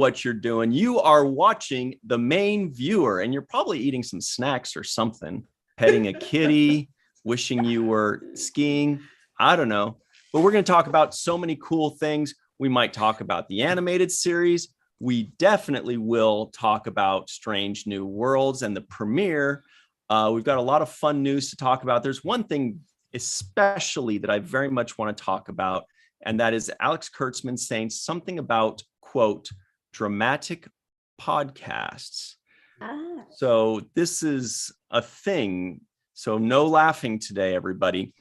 what you're doing. You are watching the main viewer, and you're probably eating some snacks or something, petting a kitty, wishing you were skiing. I don't know. But we're going to talk about so many cool things. We might talk about the animated series. We definitely will talk about Strange New Worlds and the premiere. We've got a lot of fun news to talk about. There's one thing especially that I very much want to talk about, and that is Alex Kurtzman saying something about, quote, dramatic podcasts. So this is a thing. So no laughing today, everybody.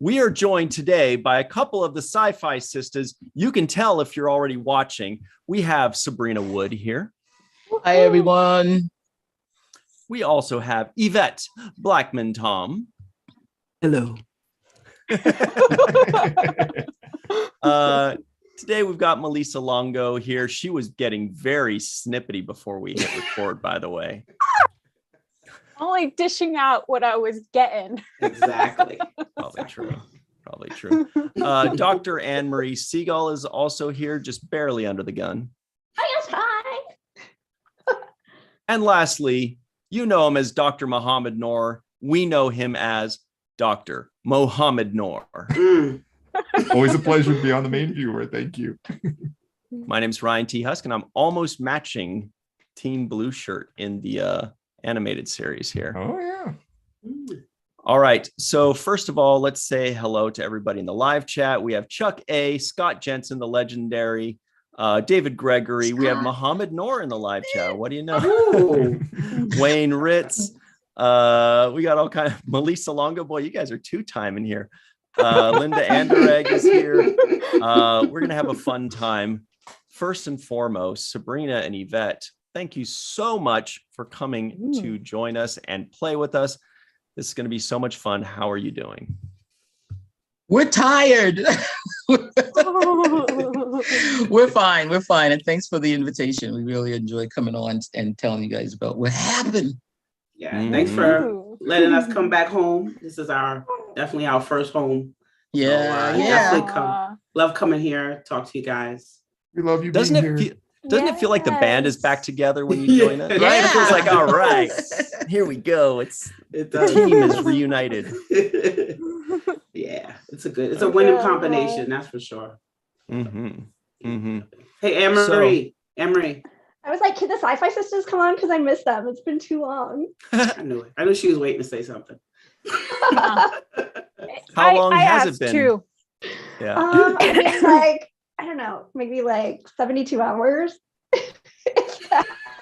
We are joined today by a couple of the sci-fi sisters. You can tell if you're already watching. We have Sabrina Wood here. Hi, everyone. We also have Yvette Blackman-Tom. Hello. Today we've got Melissa Longo here. She was getting very snippety before we hit record, by the way. Only dishing out what I was getting. Exactly. Probably true. Dr. Anne-Marie Seagull is also here, just barely under the gun. Hi. And lastly, you know him as Dr. Mohammed Noor. We know him as Dr. Mohammed Noor. Always a pleasure to be on the main viewer. Thank you. My name's Ryan T. Husk, and I'm almost matching Team Blue shirt in the animated series here. Oh, yeah. All right. So first of all, let's say hello to everybody in the live chat. We have Chuck A., Scott Jensen, the legendary, David Gregory. We have Mohammed Noor in the live chat. What do you know? Wayne Ritz. We got all kind of Melissa Longo. Boy, you guys are two-time in here. Linda Anderegg is here. We're going to have a fun time. First and foremost, Sabrina and Yvette, thank you so much for coming to join us and play with us. This is going to be so much fun. How are you doing? We're tired. We're fine. And thanks for the invitation. We really enjoy coming on and telling you guys about what happened. Yeah, thanks for letting us come back home. This is definitely our first home. Yeah, so, definitely love coming here, talk to you guys. We love you. Doesn't it feel like the band is back together when you join us? Right? It feels like, all right, here we go. The team is reunited. Yeah, it's a winning combination, that's for sure. Hey, Anne-Marie. I was like, can the Sci-Fi Sisters come on? Because I missed them. It's been too long. I knew it. I knew she was waiting to say something. How long has it been? Too. Yeah. It's like, I don't know, maybe like 72 hours.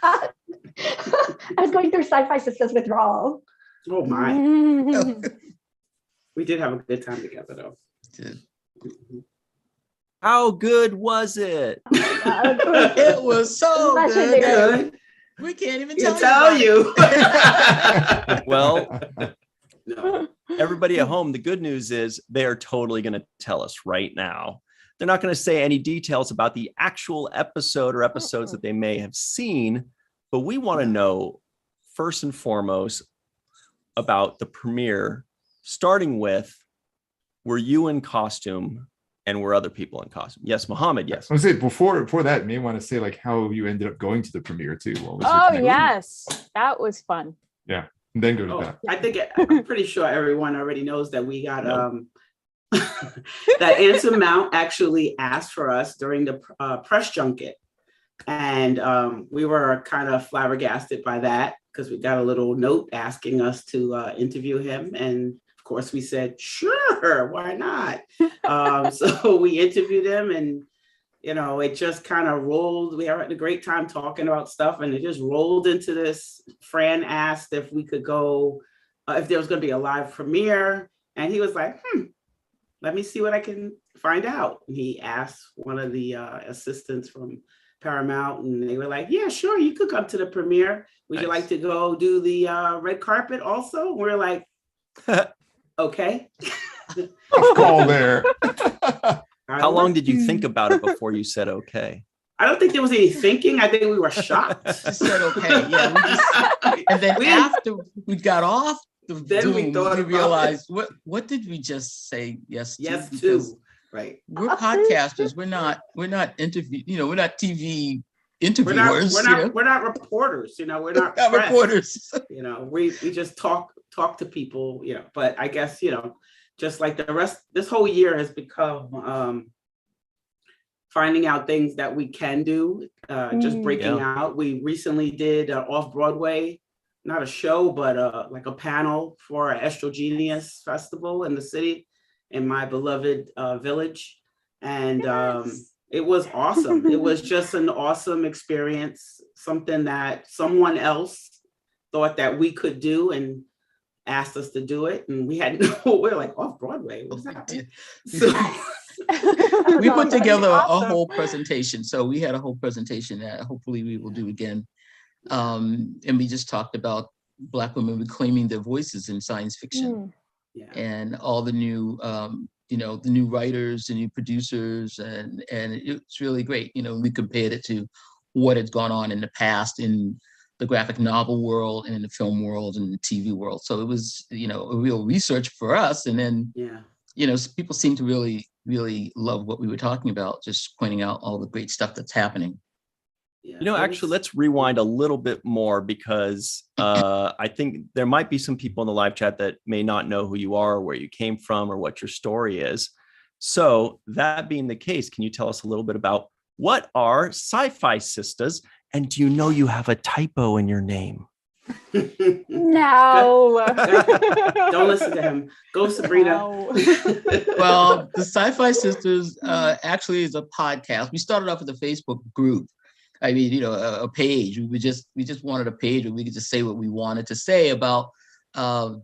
I was going through Sci-Fi Sisters withdrawal. Oh my. We did have a good time together though. How good was it? Oh It was so good. We can't even tell you. Well, no. Everybody at home, the good news is they are totally going to tell us right now. They're not going to say any details about the actual episode or episodes that they may have seen, but we want to know first and foremost about the premiere, starting with, were you in costume and were other people in costume? Yes, Mohammed, yes. I was say before that, you may want to say like how you ended up going to the premiere too. Yes, that was fun. Yeah, and then go to that. I'm pretty sure everyone already knows that we got that Anson Mount actually asked for us during the press junket, and we were kind of flabbergasted by that because we got a little note asking us to interview him, and of course we said sure, why not. So we interviewed him, and it just kind of rolled. We had a great time talking about stuff, and it just rolled into this. Fran asked if we could go, if there was going to be a live premiere, and he was like, let me see what I can find out. And he asked one of the assistants from Paramount, and they were like, yeah, sure, you could come to the premiere. Would you like to go do the red carpet also? And we're like, okay. Call there. How long did you think about it before you said okay? I don't think there was any thinking. I think we were shocked. Just said okay. Yeah. And then after we got off, then we realized what did we just say yes to? Yes to. Right. We're podcasters. We're not interview, we're not TV interviewers. We're not reporters, you know, we're not Not press, reporters. you know, we just talk to people, you know, but I guess, you know, just like the rest, this whole year has become finding out things that we can do, just breaking out. We recently did off-Broadway, not a show, but like a panel for an Estrogenius festival in the city, in my beloved village. And it was awesome. It was just an awesome experience, something that someone else thought that we could do and asked us to do it. And we had we're like, off-Broadway, what's that? So, we put together Awesome. a whole presentation. So we had a whole presentation that hopefully we will do again. And we just talked about Black women reclaiming their voices in science fiction. yeah. And all the new, you know, the new writers, the new producers, and it's really great. You know, we compared it to what had gone on in the past in the graphic novel world and in the film world and the TV world. So it was, you know, a real research for us. And then, you know, people seem to really, really love what we were talking about, just pointing out all the great stuff that's happening. Yeah, you know, actually, let's rewind a little bit more because I think there might be some people in the live chat that may not know who you are, or where you came from, or what your story is. So that being the case, can you tell us a little bit about what are Sci-Fi Sisters? And do you know you have a typo in your name? No. Don't listen to him. Go, Sabrina. No. Well, the Sci-Fi Sisters actually is a podcast. We started off with a Facebook group. I mean, you know, a page. We just wanted a page where we could just say what we wanted to say about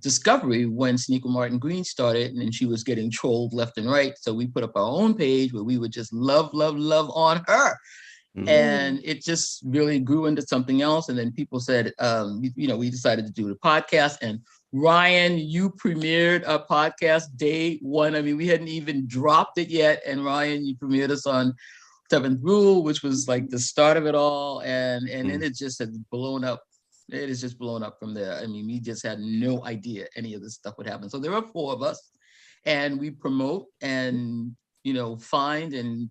Discovery when Sonequa Martin Green started, and then she was getting trolled left and right. So we put up our own page where we would just love on her. And it just really grew into something else. And then people said, you know, we decided to do the podcast. And Ryan, you premiered a podcast day one. I mean, we hadn't even dropped it yet. And Ryan, you premiered us on Seventh Rule, which was like the start of it all. And then it just has blown up. It has just blown up from there. I mean, we just had no idea any of this stuff would happen. So there are 4 of us, and we promote and, you know, find and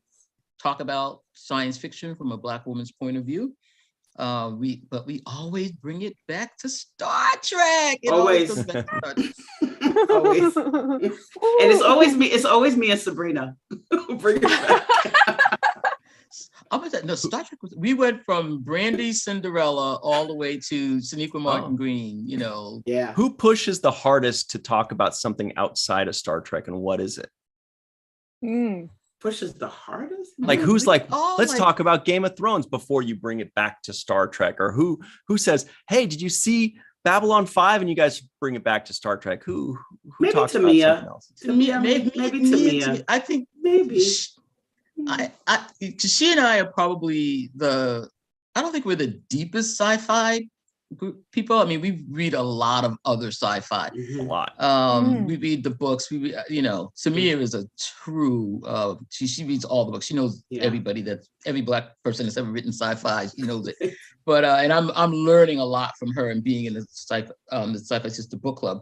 talk about science fiction from a Black woman's point of view. But we always bring it back to Star Trek. It Always. goes back to Star Trek. Always. And it's always me and Sabrina who bring it back. No, Star Trek we went from Brandy Cinderella all the way to Sonequa Martin Green, you know. Yeah. Who pushes the hardest to talk about something outside of Star Trek, and what is it? Pushes the hardest? Like, who's like, let's like, talk about Game of Thrones before you bring it back to Star Trek? Or who says, hey, did you see Babylon 5? And you guys bring it back to Star Trek. Who maybe talks about Tamia. something else? Tamia, maybe Tamia. I think maybe. She and I are probably I don't think we're the deepest sci-fi people. I mean, we read a lot of other sci-fi. A lot. We read the books. We, you know, Samir is a true. She reads all the books. She knows everybody every Black person that's ever written sci-fi. She knows it. But and I'm learning a lot from her and being in the Sci-Fi Sister book club.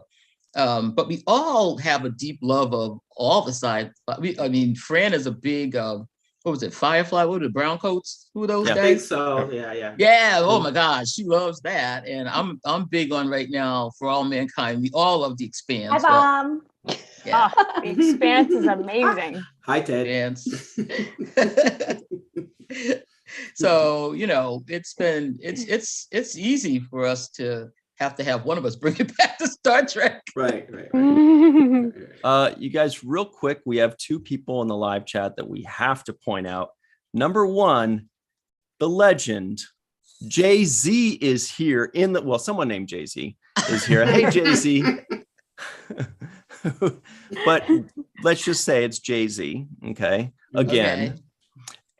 But we all have a deep love of all the sci-fi. I mean, Fran is a big. What was it? Firefly? What were the brown coats? Who are those guys? I think so. Yeah. Yeah. Oh my gosh, she loves that, and I'm big on right now For All Mankind. We all love The Expanse. Hi, Mom. Yeah. The Expanse is amazing. Hi, Ted. Expanse. So, you know, it's easy for us to have one of us bring it back to Star Trek. Right. You guys, real quick, we have 2 people in the live chat that we have to point out. Number 1, the legend, Jay-Z is here someone named Jay-Z is here. Hey, Jay-Z. But let's just say it's Jay-Z. Okay. Again. Okay.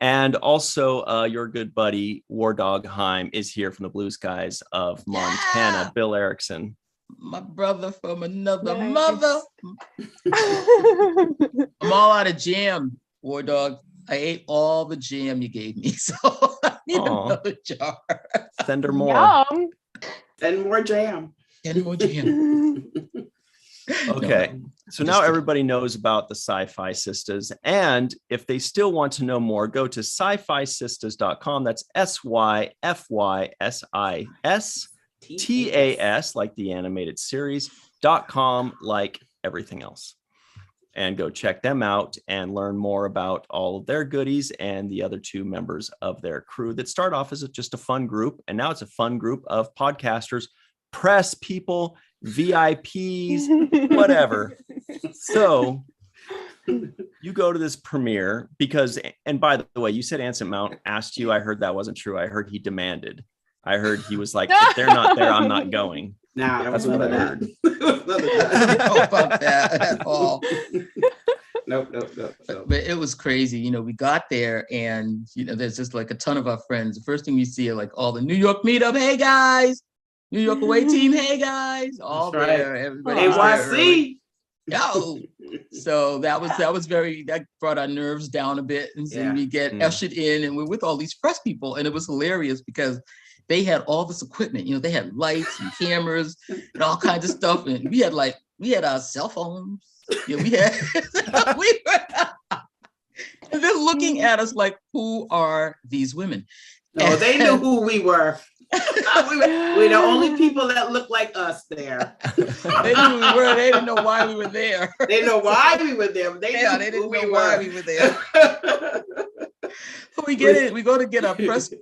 And also your good buddy, War Dog Heim, is here from the Blue Skies of Montana, Yeah. Bill Erickson. My brother from another Nice. mother. I'm all out of jam, War Dog. I ate all the jam you gave me, so I need another jar. Send her more. Yum. And more jam. And more jam. Okay. So now everybody knows about the Sci-Fi Sisters. And if they still want to know more, go to sci-fisistas.com. That's SYFYSISTAS, like the animated series.com, like everything else. And go check them out and learn more about all of their goodies and the other two members of their crew that start off as just a fun group. And now it's a fun group of podcasters, press people, VIPs, whatever. So you go to this premiere because, and by the way, you said Anson Mount asked you. I heard that wasn't true. I heard he demanded. I heard he was like, if they're not there, I'm not going. Nah, That's what I heard. I don't know about that at all. Nope. But it was crazy. You know, we got there and, you know, there's just like a ton of our friends. The first thing we see are like all the New York meetup. Hey, guys. New York away team. Hey, guys. All That's there. right. Everybody. NYC. Yo. So that brought our nerves down a bit. And so we get ushered in and we're with all these press people. And it was hilarious because they had all this equipment, you know, they had lights and cameras and all kinds of stuff. And we had our cell phones. Yeah, we had, and they're looking at us like, who are these women? No, they knew who we were. We're the only people that look like us there. They knew who we were. They didn't know why we were there. They know why we were there. But they didn't know why we were there. We go to get our press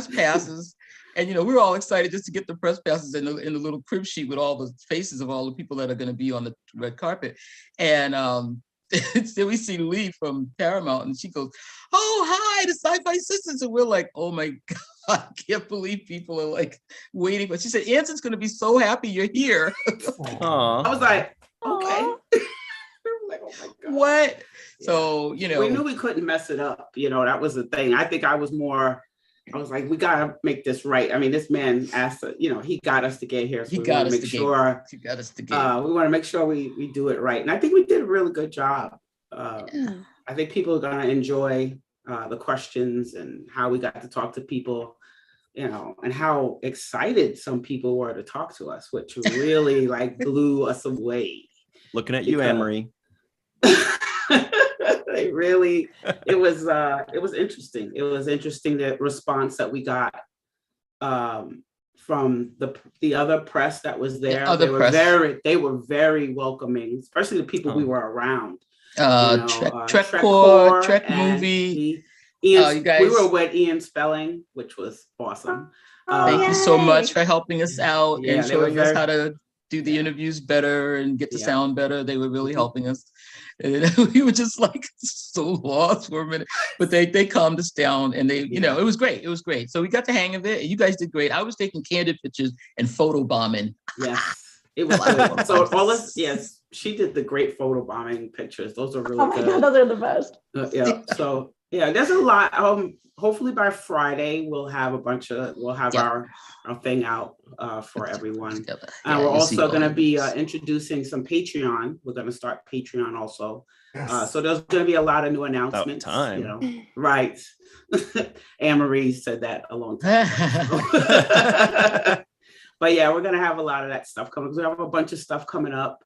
passes. And, you know, we were all excited just to get the press passes in the little crib sheet with all the faces of all the people that are going to be on the red carpet. And then we see Lee from Paramount and she goes, oh, hi, the Sci-Fi Sisters. And we're like, oh my God, I can't believe people are like waiting. But she said, Anson's going to be so happy you're here. I was like, okay. Like, oh my God. What? Yeah. So, you know. We knew we couldn't mess it up. You know, that was the thing. I think I was like, we got to make this right. I mean, this man asked, you know, he got us to get here. So we want to make sure we do it right. And I think we did a really good job. I think people are going to enjoy the questions and how we got to talk to people, you know, and how excited some people were to talk to us, which really like blew us away. Looking at you, Anne-Marie. It was interesting. It was interesting, the response that we got from the other press that was there. They were very welcoming, especially the people we were around. Trek Movie. You guys, we were with Ian Spelling, which was awesome. Thank you so much for helping us out and showing us how to do the interviews better and get the sound better. They were really helping us. And we were just like so lost for a minute, but they calmed us down and they, you know, it was great. It was great. So we got the hang of it. You guys did great. I was taking candid pictures and photo bombing. Yes, it was good. So all this, she did the great photo bombing pictures. Those are really good. God, those are the best. So there's a lot. Hopefully by Friday we'll have our thing out for everyone. We're also going to be introducing some Patreon. We're going to start Patreon also. So there's going to be a lot of new announcements. You know, right? Anne-Marie said that a long time ago. But yeah, we're going to have a lot of that stuff coming. We have a bunch of stuff coming up.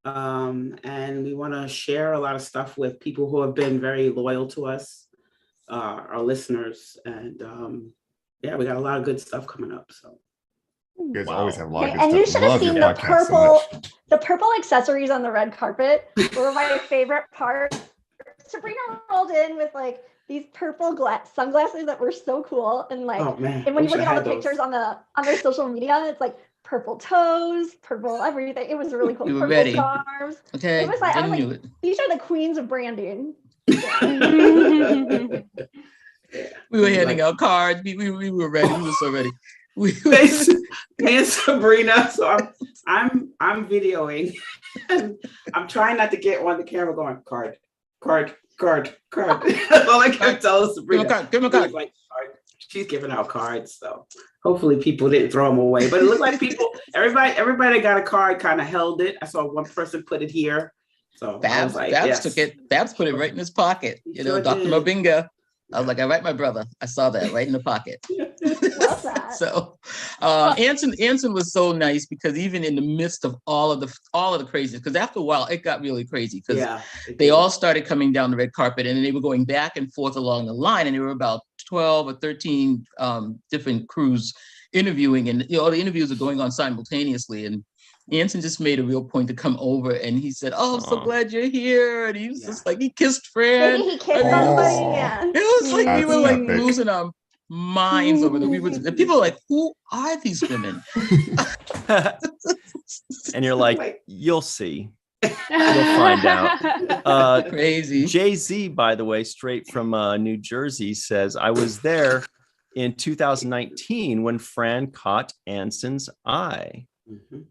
And we want to share a lot of stuff with people who have been very loyal to us, our listeners, and we got a lot of good stuff coming up. So you guys always have a lot of good and stuff. You should have seen the purple accessories on the red carpet were my favorite part. Sabrina rolled in with like these purple sunglasses that were so cool, and like, and when you look at all the pictures on their social media, it's like purple toes, purple everything. It was really cool. We were purple ready. Scarves. Okay. It was like, I was like, these are the queens of branding. We were handing out cards. We were ready. We were so ready. Me and Sabrina. So I'm videoing. And I'm trying not to get on the camera going card. That's all I kept telling Sabrina. Give me a card. Like, she's giving out cards, so hopefully people didn't throw them away. But it looked like everybody that got a card kind of held it. I saw one person put it here. So Babs took it. Babs put it right in his pocket. You know, Dr. Mabinga. I was like, I write my brother. I saw that right in the pocket. Love that. So Anson was so nice because even in the midst of all of the craziness, because after a while it got really crazy because they all started coming down the red carpet and they were going back and forth along the line, and there were about 12 or 13 different crews interviewing, and all the interviews are going on simultaneously. And Anson just made a real point to come over, and he said, "Oh, I'm so glad you're here." And he was just like, he kissed Fran. Maybe he kissed somebody. Yeah. It was like we were like epic. losing our minds over that. The people were like, "Who are these women?" And you're like, you'll see. You'll find out. Crazy. Jay-Z, by the way, straight from New Jersey, says, I was there in 2019 when Fran caught Anson's eye. Mhm.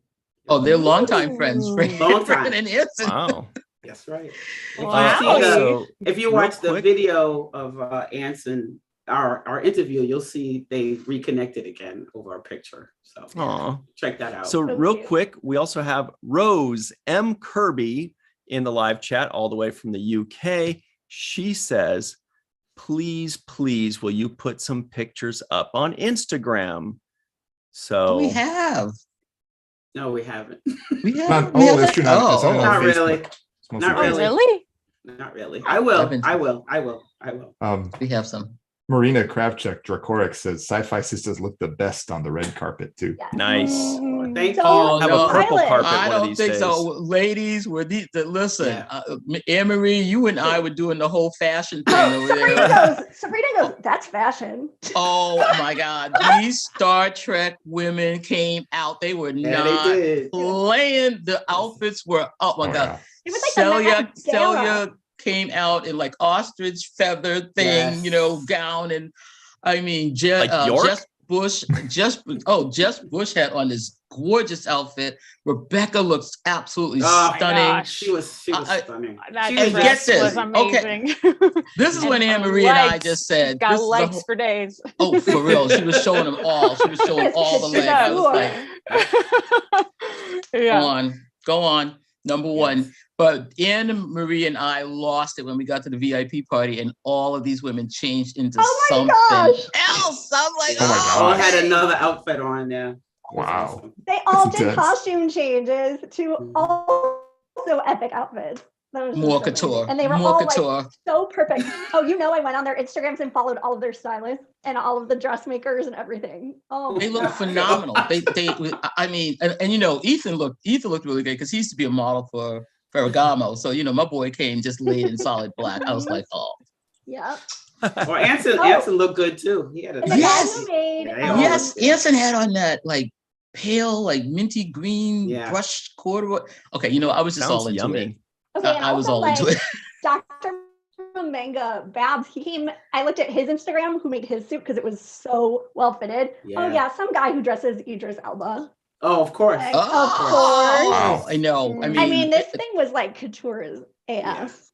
Oh, they're longtime friends. Long time. Fran and Anson. Wow. That's right. Also, If you real watch the quick- video of Anson, our interview, you'll see they reconnected again over a picture. So Aw. check that out. So So real cute. quick, we also have Rose M. Kirby in the live chat all the way from the UK. She says, please, please, will you put some pictures up on Instagram? So We have. No, we haven't. We have. Not, we have it's true. that- Not, it's oh, only on Not Facebook. really. It's mostly Not Oh, really. really? Not really. I will. I've been- I will. we have some. Marina Kravchuk Drakorek says Sci-Fi Sisters look the best on the red carpet too. Yeah. nice. Thank So you. Have no. a purple Violet. carpet I one of don't these think days. so. Ladies, were listen, Yeah. Anne-Marie, you and I were doing the whole fashion thing Oh, over Sabrina there. goes, that's fashion. Oh my God. These Star Trek women came out. They were Yeah, not they did. playing. The outfits were, oh my Oh, God. yeah. It was like the Met Gala. Celia came out in like ostrich feather thing, Yes. gown. And I mean, Like York? Jess Bush had on this gorgeous outfit. Rebecca looks absolutely Oh, stunning. gosh. She was stunning. That She And was get dress this, was amazing. This is And when her Anne-Marie and I legs, just said, got this is a legs whole- for days. oh, for real. She was showing them all. She was showing all the She legs. I was does. like, Yeah. go on. Number one. But Anne-Marie and I lost it when we got to the VIP party, and all of these women changed into Oh my something gosh. else. I'm like, Oh my All gosh. had another outfit on there. It was Wow. awesome. They all That's did intense. costume changes to Mhm. also epic outfits. That was just more so amazing. couture. And they were more all couture. like so perfect. Oh, I went on their Instagrams and followed all of their stylists and all of the dressmakers and everything. Oh, They my look gosh. phenomenal. I mean, and Ethan looked really good because he used to be a model for Ferragamo. So my boy came just laid in solid black. I was like, oh, Yeah. Or Anson looked good too. He had a And the Yes. guy who made Yeah, yes. Anson had on that like pale, like minty green Yeah. brushed corduroy. Okay, I was just Sounds all into yummy. it. okay, and I was also, all into like, it. Dr. Manga Babs, I looked at his Instagram who made his suit because it was so well fitted. Yeah. Oh yeah, some guy who dresses Idris Elba. Oh, of course. Like, Oh, of course. Wow. I know. I mean, this thing was like couture as AF.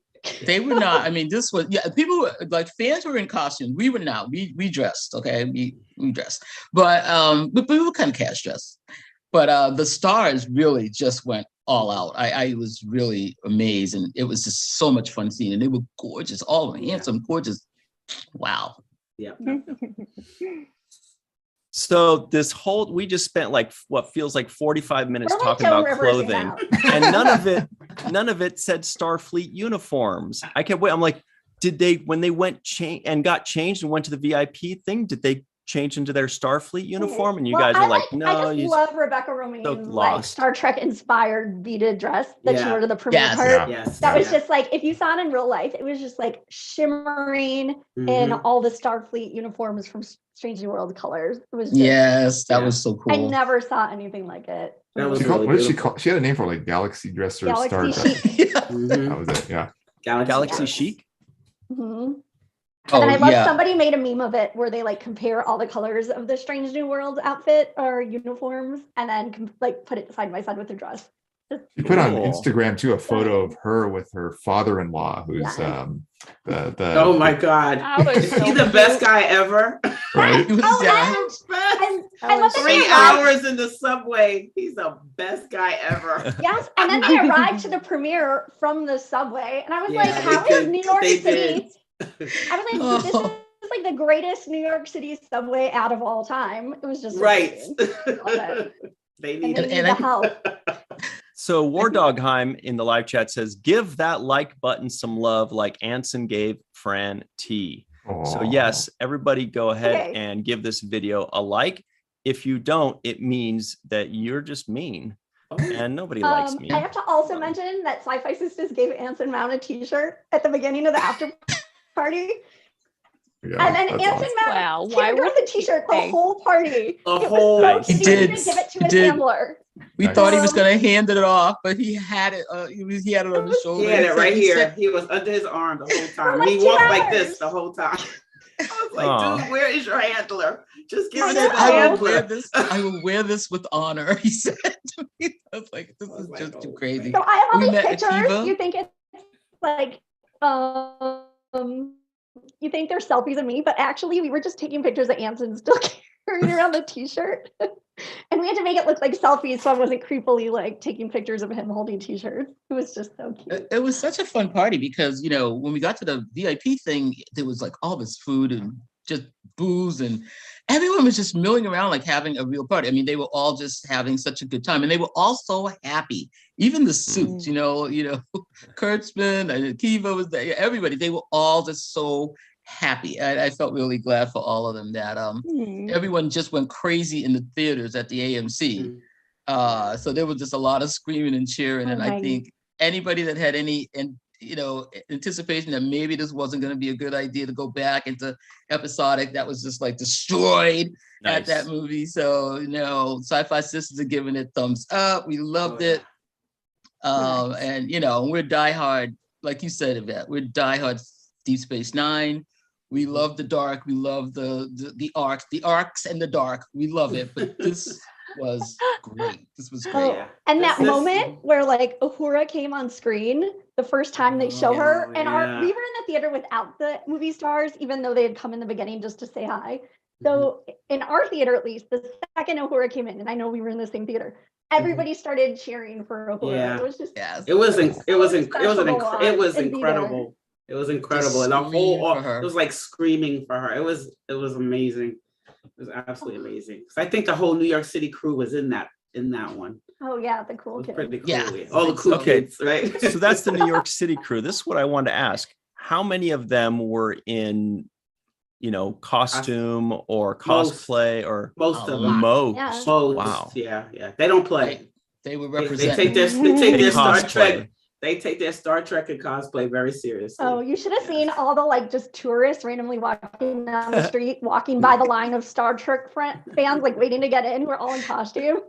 They were not. I mean, this was people were like fans were in costumes. We were not. We dressed. Okay, we dressed, but we were kind of cash dressed. But the stars really just went all out. I was really amazed, and it was just so much fun seeing. And they were gorgeous, all of them, handsome, gorgeous. Wow. Yeah. So we just spent like what feels like 45 minutes We're like talking Joan about Rivers clothing, now. and none of it said Starfleet uniforms. I kept waiting. I'm like, when they went and got changed and went to the VIP thing, did they change into their Starfleet uniform? And you guys were like, no, I just love Rebecca Romijn's like lost. Star Trek inspired beaded dress that she Yeah. wore to the premiere Yes. part. Yeah. Yes. That was yeah. just like, if you saw it in real life, it was just like shimmering in Mhm. all the Starfleet uniforms from Strange New World colors. It was just, Yes, that Yeah. was so cool. I never saw anything like it. That was What really did she beautiful. call? She had a name for like Galaxy Dress or Star Galaxy Dress. Chic. Mhm. That was it. Yeah. Galaxy Yes. Chic. Mhm. Oh, And I love yeah. somebody made a meme of it where they like compare all the colors of the Strange New World outfit or uniforms and then like put it side by side with the dress. She put on Cool. Instagram too a photo of her with her father-in-law, who's Yeah. the Oh my God. That was Is so he the best guy ever? right. He was, Oh, yeah. and That I love was that 3 they arrived- hours in the subway. He's the best guy ever. Yes, and then they arrived to the premiere from the subway, and I was like, Yeah, "How they is did. New York They City did. I was like, this is like the greatest New York City subway out of all time. It was just Right. amazing. They And need they need the help. So War Dogheim in the live chat says, give that like button some love like Anson gave Fran T. So yes, everybody go ahead and give this video a like. If you don't, it means that you're just mean and nobody likes me. I have to also mention that Sci-Fi Sisters gave Anson Mount a t-shirt at the beginning of the after party. Yeah, And then Anson awesome. Mount Wow, why gave her would the t-shirt the whole party. A It whole- was so He cute. He did. didn't give it to He his did. handler. We Nice. thought he was gonna hand it off, but he had it. He had it on the shoulder. He had it said- right he here. said- He was under his arm the whole time. like He 2 walked like hours. this the whole time. I was like, Aw. dude, where is your handler? Just give I it know. to the I will wear handler. this. I will wear this with honor. He said to me. I was like, this I was is like, just too oh, crazy. So I have all We these met pictures. Akiva. You think it's like, you think they're selfies of me, but actually we were just taking pictures of Anson still carrying around the t-shirt. And we had to make it look like selfies so I wasn't creepily like taking pictures of him holding t-shirts. It was just so cute. It was such a fun party because, you know, when we got to the VIP thing, there was like all this food and just booze and everyone was just milling around like having a real party. I mean, they were all just having such a good time and they were all so happy. Even the suits, you know, Kurtzman and Kiva was there, everybody, they were all just so happy. I felt really glad for all of them that everyone just went crazy in the theaters at the AMC. So there was just a lot of screaming and cheering. And I think anybody that had any anticipation that maybe this wasn't going to be a good idea to go back into episodic, that was just like destroyed at that movie. So, Sci-Fi Sisters are giving it thumbs up. We loved it. And, we're diehard, like you said, Yvette, we're diehard Deep Space Nine. We love the dark. We love the arcs and the dark. We love it. But this was great. This was great. Oh, and that moment where like Uhura came on screen the first time they show her, and we were in the theater without the movie stars, even though they had come in the beginning just to say hi. So in our theater, at least, the second Uhura came in, and I know we were in the same theater, everybody started cheering for Uhura. Yeah. It was just It was incredible. It was incredible. And the whole it was like screaming for her. It was amazing. It was absolutely amazing. I think the whole New York City crew was in that one. Oh yeah, the cool kids. Pretty cool. Yeah. All the cool kids, right? So that's the New York City crew. This is what I wanted to ask. How many of them were in, costume or cosplay or most of them? Most. Yeah. Wow. Yeah. They don't play. They were They representing. take their Star Cosplay. Trek. They take their Star Trek and cosplay very seriously. Oh, you should have seen all the like just tourists randomly walking down the street, walking by the line of Star Trek fans, like waiting to get in. We're all in costume,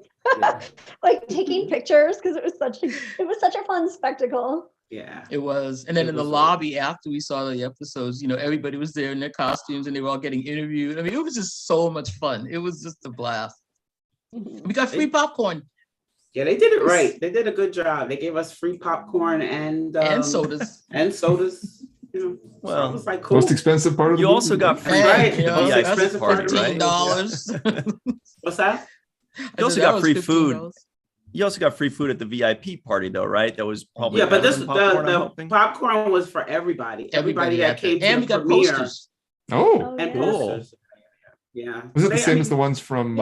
like taking pictures because it was such a fun spectacle. Yeah, It was. And then in the lobby after we saw the episodes, everybody was there in their costumes and they were all getting interviewed. I mean, it was just so much fun. It was just a blast. We got free popcorn. Yeah, they did it right. They did a good job. They gave us free popcorn and sodas. And sodas. Well, so it was like cool. Most expensive part of the You movie. also got free Right. the Most VIP expensive party, part, right? $15. What's that? You also got free food. You also got free food at the VIP party, though, right? That was probably Yeah, but better this than popcorn, I'm the hoping. popcorn was for everybody. Everybody that had came and we to the got premiere. posters. Oh, And yeah. posters. Yeah. was it the They- same I as the ones from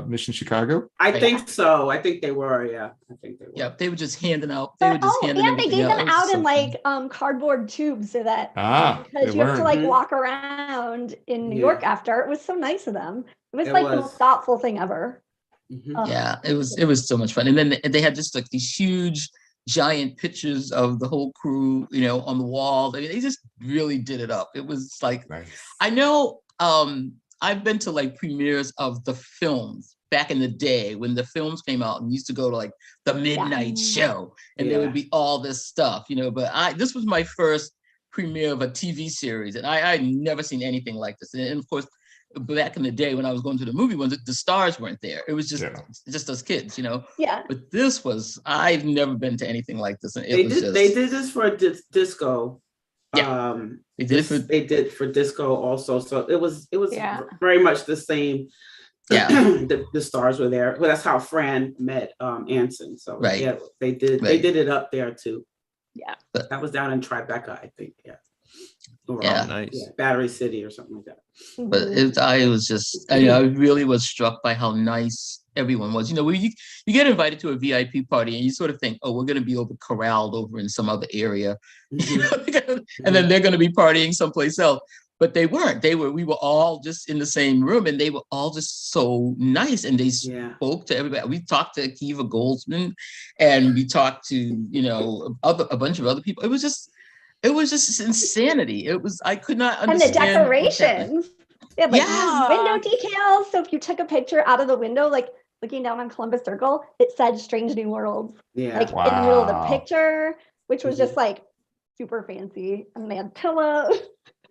Mission Chicago? I think so. I think they were. Yeah, I think they were. Yeah, they were just handing out. They were But, just handing and they everything gave them It was out so in fun. like cardboard tubes so that They because you have to learned. like walk around in New York after. It was so nice of them. It was It like the was. most thoughtful thing ever. Mhm. Yeah, it was so much fun. And then they had just like these huge, giant pictures of the whole crew, on the wall. I mean, they just really did it up. It was like, Nice. I know I've been to like premieres of the films back in the day when the films came out and used to go to like the midnight show and there would be all this stuff, but this was my first premiere of a TV series and I'd never seen anything like this. And of course, back in the day when I was going to the movie ones, the stars weren't there. It was just us kids, Yeah. But this was, I've never been to anything like this. And They did this for disco. Yeah. They did for disco also. So it was Yeah. very much the same. Yeah. the stars were there. Well, that's how Fran met Anson. So Right. yeah, they did it up there too. Yeah. That was down in Tribeca, I think. Yeah. Or, Yeah. Nice. yeah, Battery City or something like that. But I was just, I really was struck by how nice everyone was. You know, when you get invited to a VIP party and you sort of think, oh, we're going to be corralled over in some other area, and then they're going to be partying someplace else. But they weren't. We were all just in the same room, and they were all just so nice. And they spoke to everybody. We talked to Akiva Goldsman, and we talked to, you know, a bunch of other people. It was just insanity. I could not understand. And the decorations. Yeah, like window details. So if you took a picture out of the window, like looking down on Columbus Circle, it said Strange New Worlds. Yeah. Like in the middle of the picture, which was just like super fancy. And they had pillows.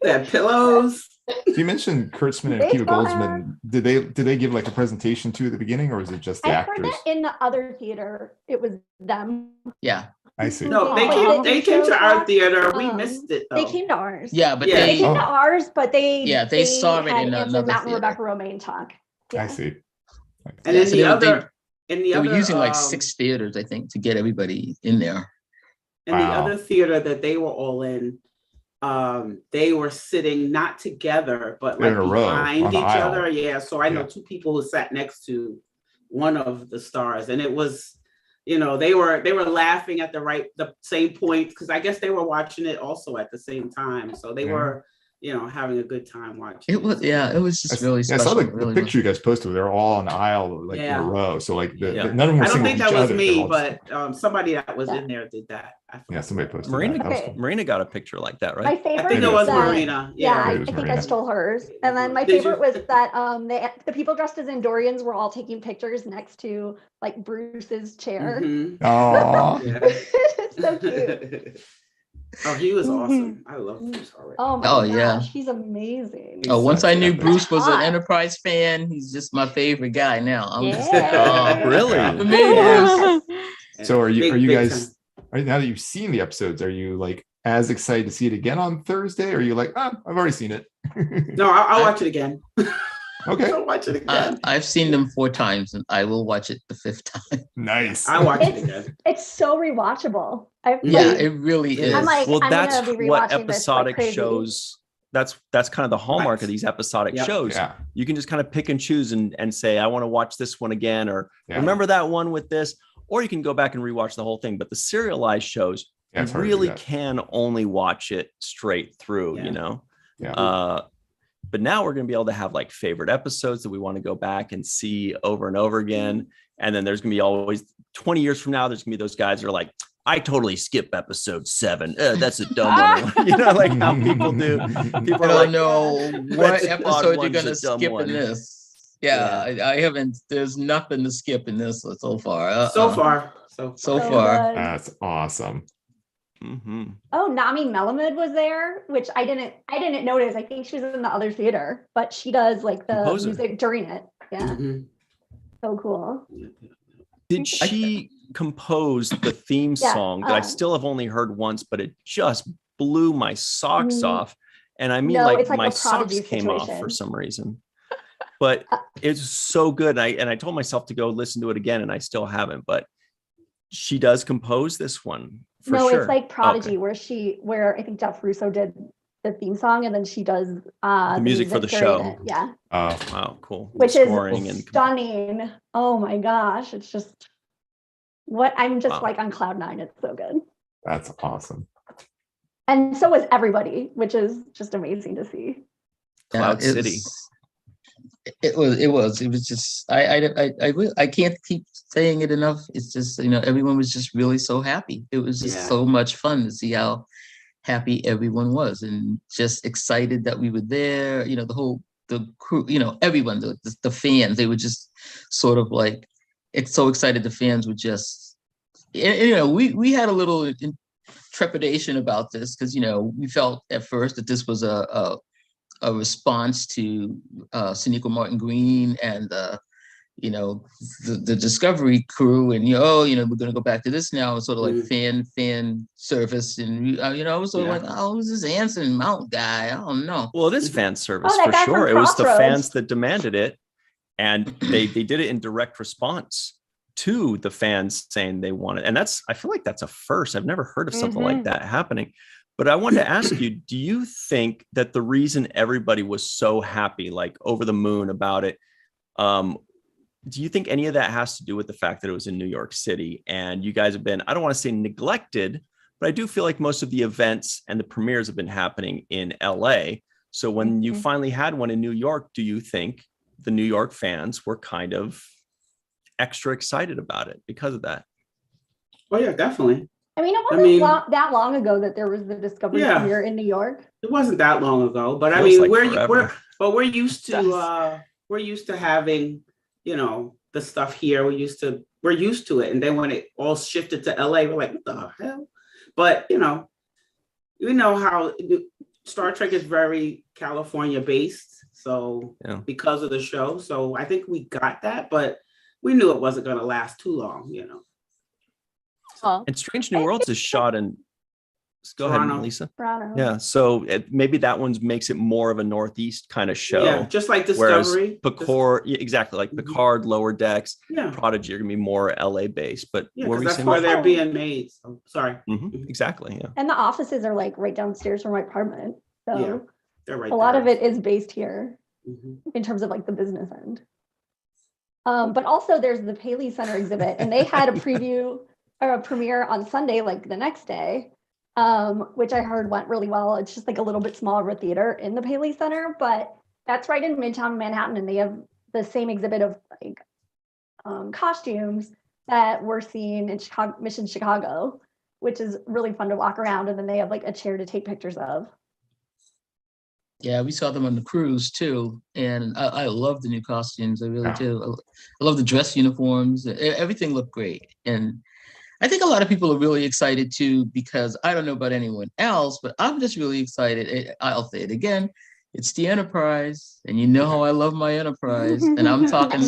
They had pillows. You mentioned Kurtzman and Akiva Goldsman. Did they give like a presentation too at the beginning, or was it just the actors? I heard that in the other theater, it was them. Yeah. I see. No, they came to our theater. We missed it though. They came to ours. Yeah, but they came to ours, but they saw it in another Matt and theater. Rebecca Romaine talk. Yeah. I see. And in the other, they were using like 6 theaters, I think, to get everybody in there. And the other theater that they were all in, they were sitting not together, but like behind each other. Yeah. So I know 2 people who sat next to one of the stars, and it was, you know, they were laughing at the same point, because I guess they were watching it also at the same time. So they were, you know, having a good time watching. It was just really special. I saw the picture you guys posted. They're all on the aisle, like in a row. So like none of them were. I don't think that was me, but somebody that was in there did that. Somebody posted. Marina got a picture like that, right? My favorite. I think it was Marina. Yeah, I think I stole hers. And then my favorite was that the people dressed as Endorians were all taking pictures next to like Bruce's chair. Oh, it's so cute. Oh, he was awesome. I love Bruce already. Oh my gosh, he's amazing. Once I knew Bruce was an Enterprise fan, he's just my favorite guy now. Really? So are you guys? Right now that you've seen the episodes, are you like as excited to see it again on Thursday? Or are you like, I've already seen it? No, I'll watch it again. Okay. I'll watch it again. I've seen them 4 times, and I will watch it the 5th time. Nice. I watch it again. It's so rewatchable. It really is. I'm like, that's what episodic shows. That's kind of the hallmark of these episodic shows. Yeah. You can just kind of pick and choose and say, I want to watch this one again, or remember that one with this, or you can go back and rewatch the whole thing. But the serialized shows, you really can only watch it straight through, you know? Yeah. But now we're going to be able to have like favorite episodes that we want to go back and see over and over again. And then there's going to be always 20 years from now, there's going to be those guys that are like, I totally skip episode 7. That's a dumb one. You know, like how people do. People are like, no, what episode you're going to skip in this? Yeah, I haven't. There's nothing to skip in this so far. So far. That's awesome. Mm-hmm. Oh, Nami Melamed was there, which I didn't notice. I think she was in the other theater, but she does like the music during it. Yeah. Mm-hmm. So cool. Did she compose the theme song that I still have only heard once, but it just blew my socks off? And I mean, like my socks came off for some reason. But it's so good. And I told myself to go listen to it again, and I still haven't. But she does compose this one. It's like Prodigy, where I think Jeff Russo did the theme song, and then she does the music for the show. Yeah. Oh, wow, cool. Which is stunning. Oh my gosh, it's just I'm just like on cloud 9. It's so good. That's awesome. And so was everybody, which is just amazing to see. Cloud City. It was just I can't keep saying it enough. It's just, you know, everyone was just really so happy. It was just so much fun to see how happy everyone was, and just excited that we were there. You know, the crew, you know, everyone, the fans, they were just sort of like, it's so excited. The fans were just, you know, we had a little trepidation about this, because, you know, we felt at first that this was a response to Sonequa Martin Green and you know, the Discovery crew, and we're going to go back to this now. It's sort of like fan service, and you know, I was sort of like, oh, who's this Anson Mount guy? I don't know. Well, it is fan service for sure. It was the fans that demanded it, and they did it in direct response to the fans saying they wanted. And I feel like that's a first. I've never heard of something like that happening. But I wanted to ask you, do you think that the reason everybody was so happy, like over the moon about it, do you think any of that has to do with the fact that it was in New York City and you guys have been, I don't want to say neglected, but I do feel like most of the events and the premieres have been happening in LA. So when you finally had one in New York, do you think the New York fans were kind of extra excited about it because of that? Oh yeah, definitely. I mean, it wasn't that long ago that there was the Discovery premiere in New York. It wasn't that long ago, but I Feels mean, like we're used to having, you know, the stuff here. We're used to it, and then when it all shifted to LA, we're like, what the hell? But you know how Star Trek is very California based, so because of the show, so I think we got that, but we knew it wasn't going to last too long, you know. And Strange New Worlds is shot in. Go Toronto. ahead, Lisa. Toronto. Yeah, so maybe that one makes it more of a Northeast kind of show. Yeah, just like Discovery. Picard, exactly, like Picard, Lower Decks, Prodigy are gonna be more LA based. But that's where they're being made. So, sorry. Exactly. Yeah. And the offices are like right downstairs from my apartment, so they're right. A lot of it is based here in terms of like the business end. But also there's the Paley Center exhibit, and they had a preview or a premiere on Sunday, like the next day, which I heard went really well. It's just like a little bit smaller of a theater in the Paley Center, but that's right in Midtown Manhattan, and they have the same exhibit of like costumes that we're seeing in Mission Chicago, which is really fun to walk around, and then they have like a chair to take pictures of. Yeah, we saw them on the cruise too, and I love the new costumes. I really do. I love the dress uniforms. Everything looked great, and I think a lot of people are really excited too, because I don't know about anyone else, but I'm just really excited. I'll say it again. It's the Enterprise, and you know how I love my Enterprise, and I'm talking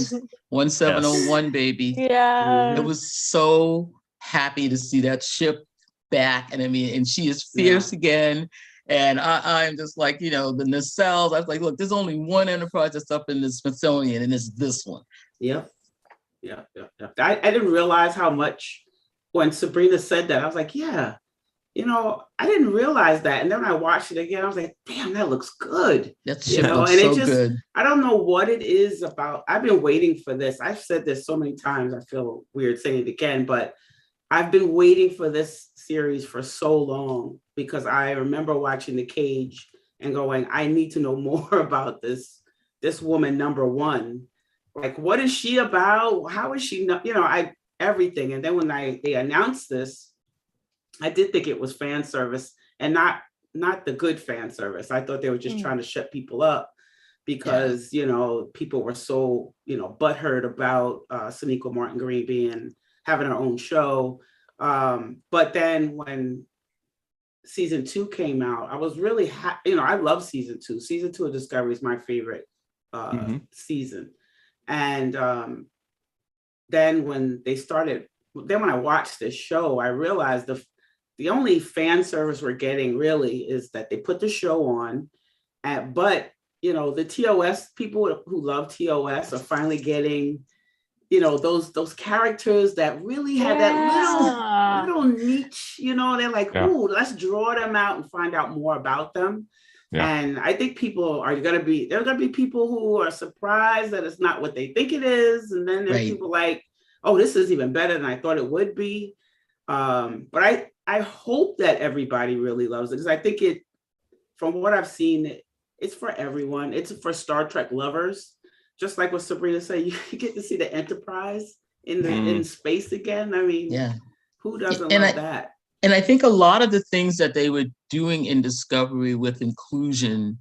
1701, baby. Yeah. I was so happy to see that ship back, and I mean, and she is fierce again. And I'm just like, you know, the nacelles. I was like, look, there's only one Enterprise that's up in the Smithsonian, and it's this one. Yep. Yeah. I didn't realize how much. When Sabrina said that, I was like, yeah, you know, I didn't realize that. And then when I watched it again, I was like, damn, that looks good. That shit looks so good. I don't know what it is about. I've been waiting for this. I've said this so many times. I feel weird saying it again, but I've been waiting for this series for so long, because I remember watching The Cage and going, I need to know more about this woman, number one. Like, what is she about? How is she not, you know, everything. And then when they announced this, I did think it was fan service, and not the good fan service. I thought they were just trying to shut people up because, you know, people were so, you know, butthurt about Sonequa Martin Green having her own show. But then when season 2 came out, I was really happy. You know, I love season 2. Season 2 of Discovery is my favorite season. And then when I watched this show, I realized the only fan service we're getting really is that they put the show on, but you know, the TOS people who love TOS are finally getting, you know, those characters that really have that little niche, you know, they're like, ooh, let's draw them out and find out more about them. Yeah. And I think there are going to be people who are surprised that it's not what they think it is. And then there's people like, oh, this is even better than I thought it would be. But I hope that everybody really loves it, because I think from what I've seen, it's for everyone. It's for Star Trek lovers. Just like what Sabrina said, you get to see the Enterprise in space again. I mean, who doesn't love that? And I think a lot of the things that they were doing in Discovery with inclusion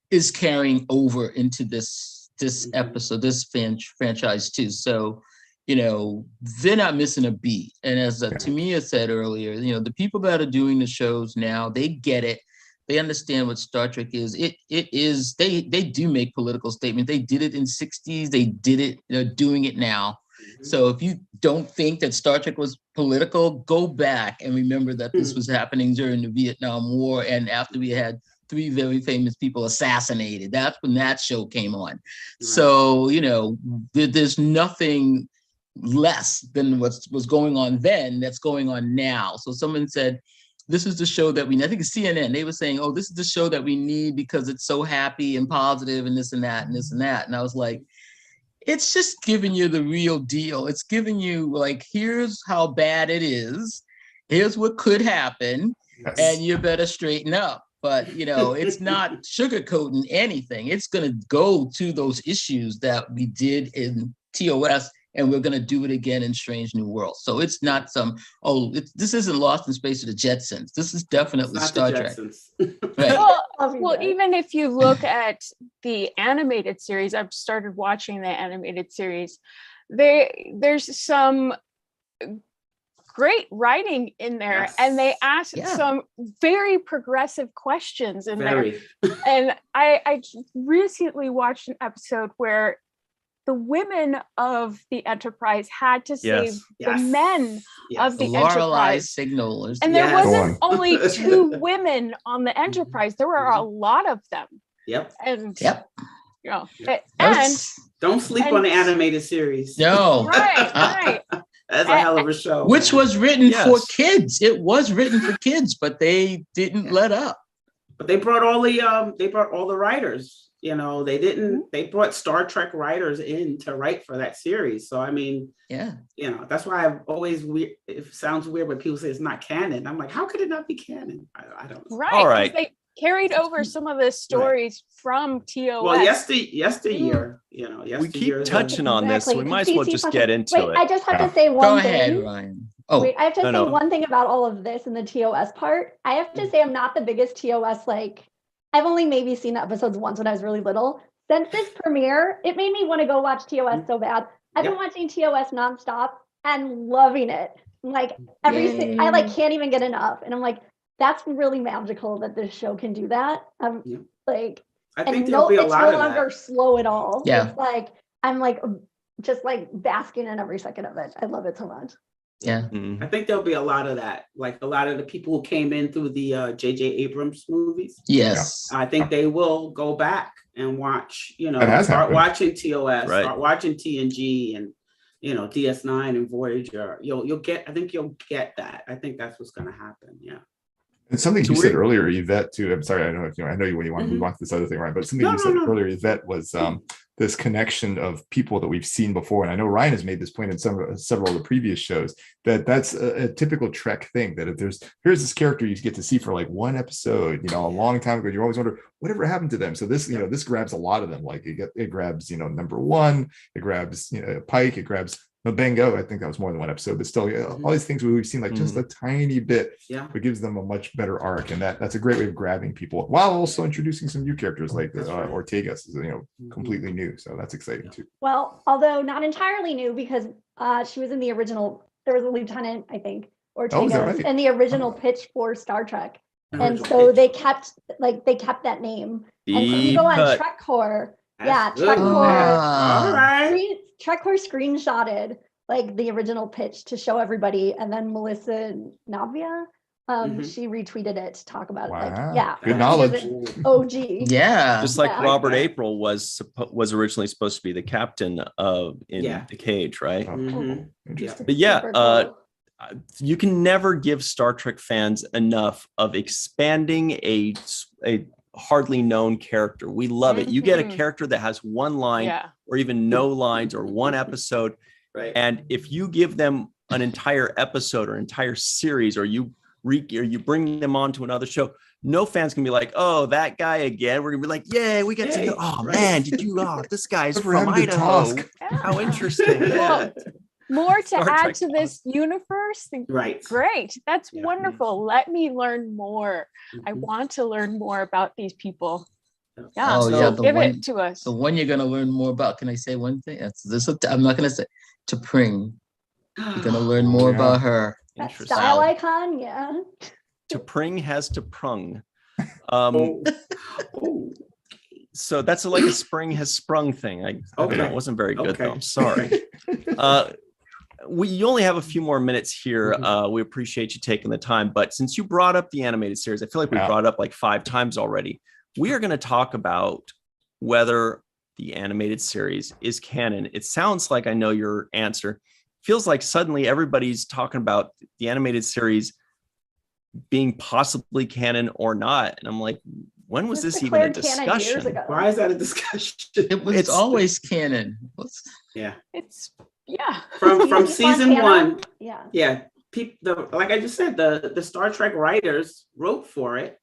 is carrying over into this episode, this franchise too. So, you know, they're not missing a beat. And as Tamia said earlier, you know, the people that are doing the shows now, they get it. They understand what Star Trek is. It is, they do make political statements. They did it in the 60s. They did it, they're doing it now. So if you don't think that Star Trek was political, go back and remember that this was happening during the Vietnam War, and after we had 3 very famous people assassinated. That's when that show came on. Right. So, you know, there's nothing less than what was going on then that's going on now. So someone said, this is the show that we need. I think it's CNN. They were saying, oh, this is the show that we need because it's so happy and positive and this and that and this and that. And I was like, it's just giving you the real deal. It's giving you like, here's how bad it is. Here's what could happen. Yes. And you better straighten up. But, you know, it's not sugarcoating anything. It's going to go to those issues that we did in TOS, and we're going to do it again in Strange New Worlds. So it's not some, this isn't Lost in Space or the Jetsons. This is definitely Star Trek. Right. Well, even if you look at the animated series, I've started watching the animated series. There's some great writing in there, Yes. and they ask some very progressive questions in there. And I recently watched an episode where the women of the Enterprise had to save the men of the Lorelei Enterprise. signalers. And there wasn't only 2 women on the Enterprise, there were a lot of them. And you know, and don't sleep on the animated series. No. Right. That's a hell of a show. Which was written for kids. It was written for kids, but they didn't let up. But they brought all the writers. You know, they brought Star Trek writers in to write for that series. So I mean, you know, that's why I've always it sounds weird when people say it's not canon. I'm like, how could it not be canon? I don't know. Right. All right. They carried over some of the stories from TOS. Well, yesteryear, you know, we keep touching on this, so we might as well just get into it. I just have to say one thing. Go ahead, Ryan. Oh, wait, I have to say one thing about all of this in the TOS part. I have to say I'm not the biggest TOS, I've only maybe seen the episodes once when I was really little. Since this premiere, it made me want to go watch TOS so bad. I've been watching TOS nonstop and loving it. I can't even get enough. And I'm like, that's really magical that this show can do that. I think there'll be a lot of that. It's no longer slow at all. Yeah. It's like I'm just basking in every second of it. I love it so much. Yeah. I think there'll be a lot of that. Like a lot of the people who came in through the J.J. Abrams movies. Yes. I think they will go back and watch, start watching TOS, start watching TNG and, DS9 and Voyager. I think you'll get that. I think that's what's going to happen. Yeah. And something you said earlier, Yvette, too. I'm sorry, I know you when you want to move on to this other thing, right? But something you said earlier, Yvette, was this connection of people that we've seen before. And I know Ryan has made this point in several of the previous shows that's a typical Trek thing. That if here's this character you get to see for one episode, a long time ago, you always wonder whatever happened to them. So this, this grabs a lot of them. It grabs, number one, it grabs, Pike, it grabs Mabengo. I think that was more than one episode, but still, all these things we've seen just a tiny bit, but gives them a much better arc, and that's a great way of grabbing people while also introducing some new characters like Ortega's, completely new. So that's exciting too. Well, although not entirely new because she was in the original. There was a lieutenant, I think, Ortega in the original pitch for Star Trek, and so they kept that name. And so you go on Trek Core. Trek Core. All right. Trek Core screenshotted the original pitch to show everybody, and then Melissa Navia, she retweeted it to talk about it. Good knowledge. OG. Yeah. Just like Robert April was originally supposed to be the captain in the Cage, right? Interesting. But you can never give Star Trek fans enough of expanding a hardly known character. We love it. You get a character that has one line or even no lines or one episode. Right. And if you give them an entire episode or entire series, or you bring them on to another show, no fans can be like, oh, that guy again. We're gonna be like, yeah, we get to know. Man, this guy's from Idaho. How interesting. More to add to this universe. Right. Great. That's wonderful. Let me learn more. I want to learn more about these people. Yeah. Give it to us. The one you're going to learn more about. Can I say one thing? I'm not going to say T'Pring. You're going to learn more about her. That style icon. Yeah. T'Pring has T'Prung. So that's like a spring has sprung thing. I don't know. It wasn't very good though. I'm sorry. You only have a few more minutes here. We appreciate you taking the time, but since you brought up the animated series, I feel like we brought it up 5 times already. We are going to talk about whether the animated series is canon. It sounds like I know your answer. Feels like suddenly everybody's talking about the animated series being possibly canon or not. And I'm like, when was this even a discussion? Why is that a discussion? It's always canon. It's yeah. From season one. Yeah. Like I just said, the Star Trek writers wrote for it.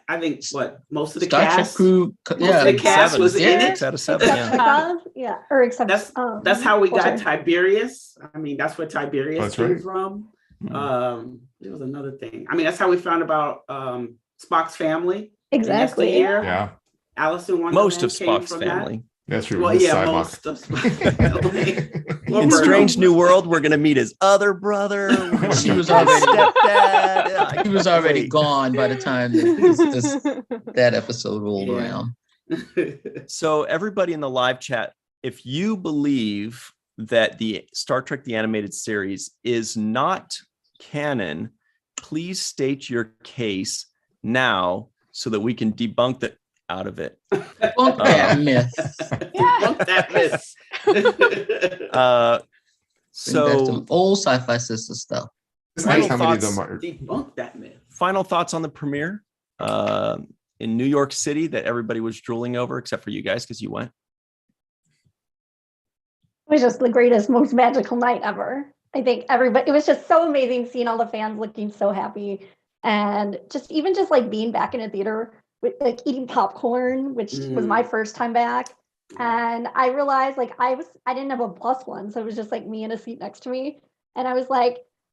I think most of the Star cast, Trek crew, most of the cast was in it. 6 out of 7. Yeah. Or except that's how we got Tiberius. I mean, that's where Tiberius came from. There was another thing. I mean, that's how we found about Spock's family. Exactly. Yeah. Allison Wonderland Most of Spock's family. That's true. Well, yeah, most of Spock's family. In Strange New World, we're gonna meet his other brother. She was already stepdad. He was already gone by the time that episode rolled around. So everybody in the live chat, if you believe that the Star Trek the Animated Series is not canon, please state your case now so that we can debunk that out of it. Debunk that myth. Debunk that myth. So some old Sci-Fi Sister stuff. Debunk that myth. Final thoughts on the premiere in New York City that everybody was drooling over, except for you guys because you went. It was just the greatest, most magical night ever. I think everybody, it was just so amazing seeing all the fans looking so happy, and just like being back in a theater with like eating popcorn, which was my first time back. And I realized I didn't have a plus one, so it was just like me in a seat next to me. And I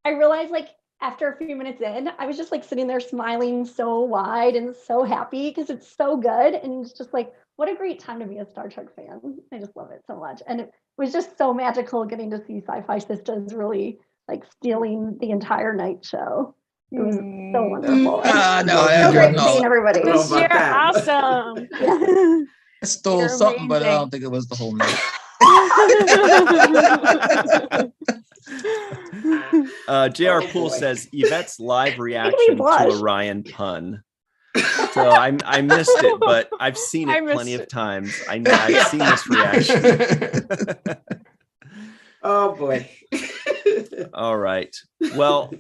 realized after a few minutes in, I was just like sitting there smiling so wide and so happy because it's so good. And it's just like, what a great time to be a Star Trek fan. I just love it so much. And it was just so magical getting to see Sci-Fi Sisters really like stealing the entire night show. It was so wonderful. So great seeing everybody. You're awesome. Yeah. I stole something, but I don't think it was the whole night. JR Poole says Yvette's live reaction to a Ryan pun. So I missed it, but I've seen it plenty of times. I've seen this reaction. Oh boy. All right. Well,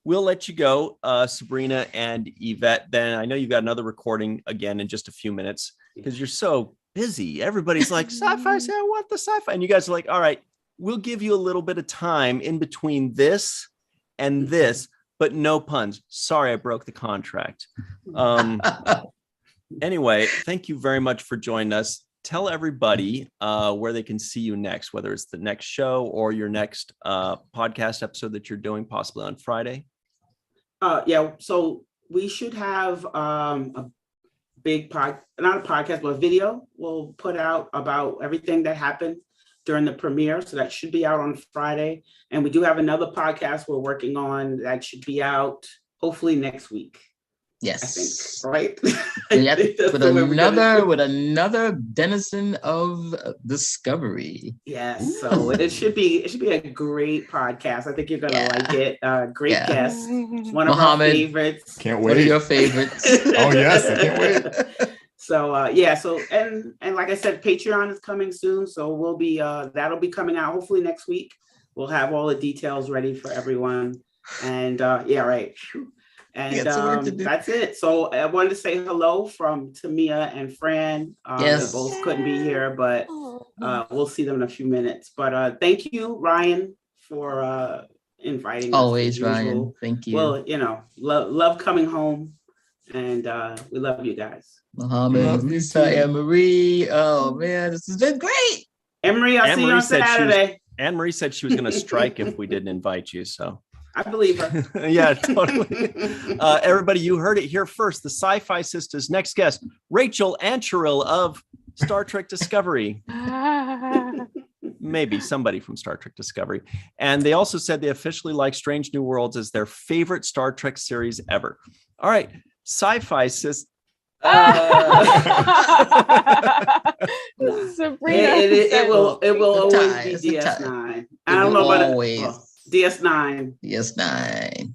we'll let you go, Sabrina and Yvette. Then I know you've got another recording again in just a few minutes because you're so busy. Everybody's like, sci-fi, say I want the sci-fi. And you guys are like, all right, we'll give you a little bit of time in between this and this, but no puns. Sorry, I broke the contract. Anyway, thank you very much for joining us. Tell everybody where they can see you next, whether it's the next show or your next podcast episode that you're doing possibly on Friday. Yeah, so we should have a big not a podcast, but a video we'll put out about everything that happened during the premiere. So that should be out on Friday. And we do have another podcast we're working on that should be out hopefully next week. Yes. I think, right? Yep. with another denizen of Discovery. Yes. So it should be a great podcast. I think you're gonna like it. Great guest. One of our favorites. Can't wait. One of your favorites. Oh yes, I can't wait. So so and like I said, Patreon is coming soon. So we'll be that'll be coming out hopefully next week. We'll have all the details ready for everyone. And right. And that's it. So I wanted to say hello from Tamia and Fran. They both couldn't be here, but we'll see them in a few minutes. But thank you, Ryan, for inviting us. Always, Ryan. Thank you. Well, love coming home, and we love you guys. Muhammad, Lisa, and Marie. Oh man, this has been great. Anne-Marie, I'll see you on Saturday. Anne-Marie said she was going to strike if we didn't invite you. So. I believe her. Yeah, totally. Everybody, you heard it here first. The Sci-Fi Sisters' next guest, Rachel Ancheril of Star Trek Discovery. Maybe somebody from Star Trek Discovery. And they also said they officially like Strange New Worlds as their favorite Star Trek series ever. All right, Sci-Fi Sisters. Sabrina, it will always be DS9. I don't know about it. DS9. DS9.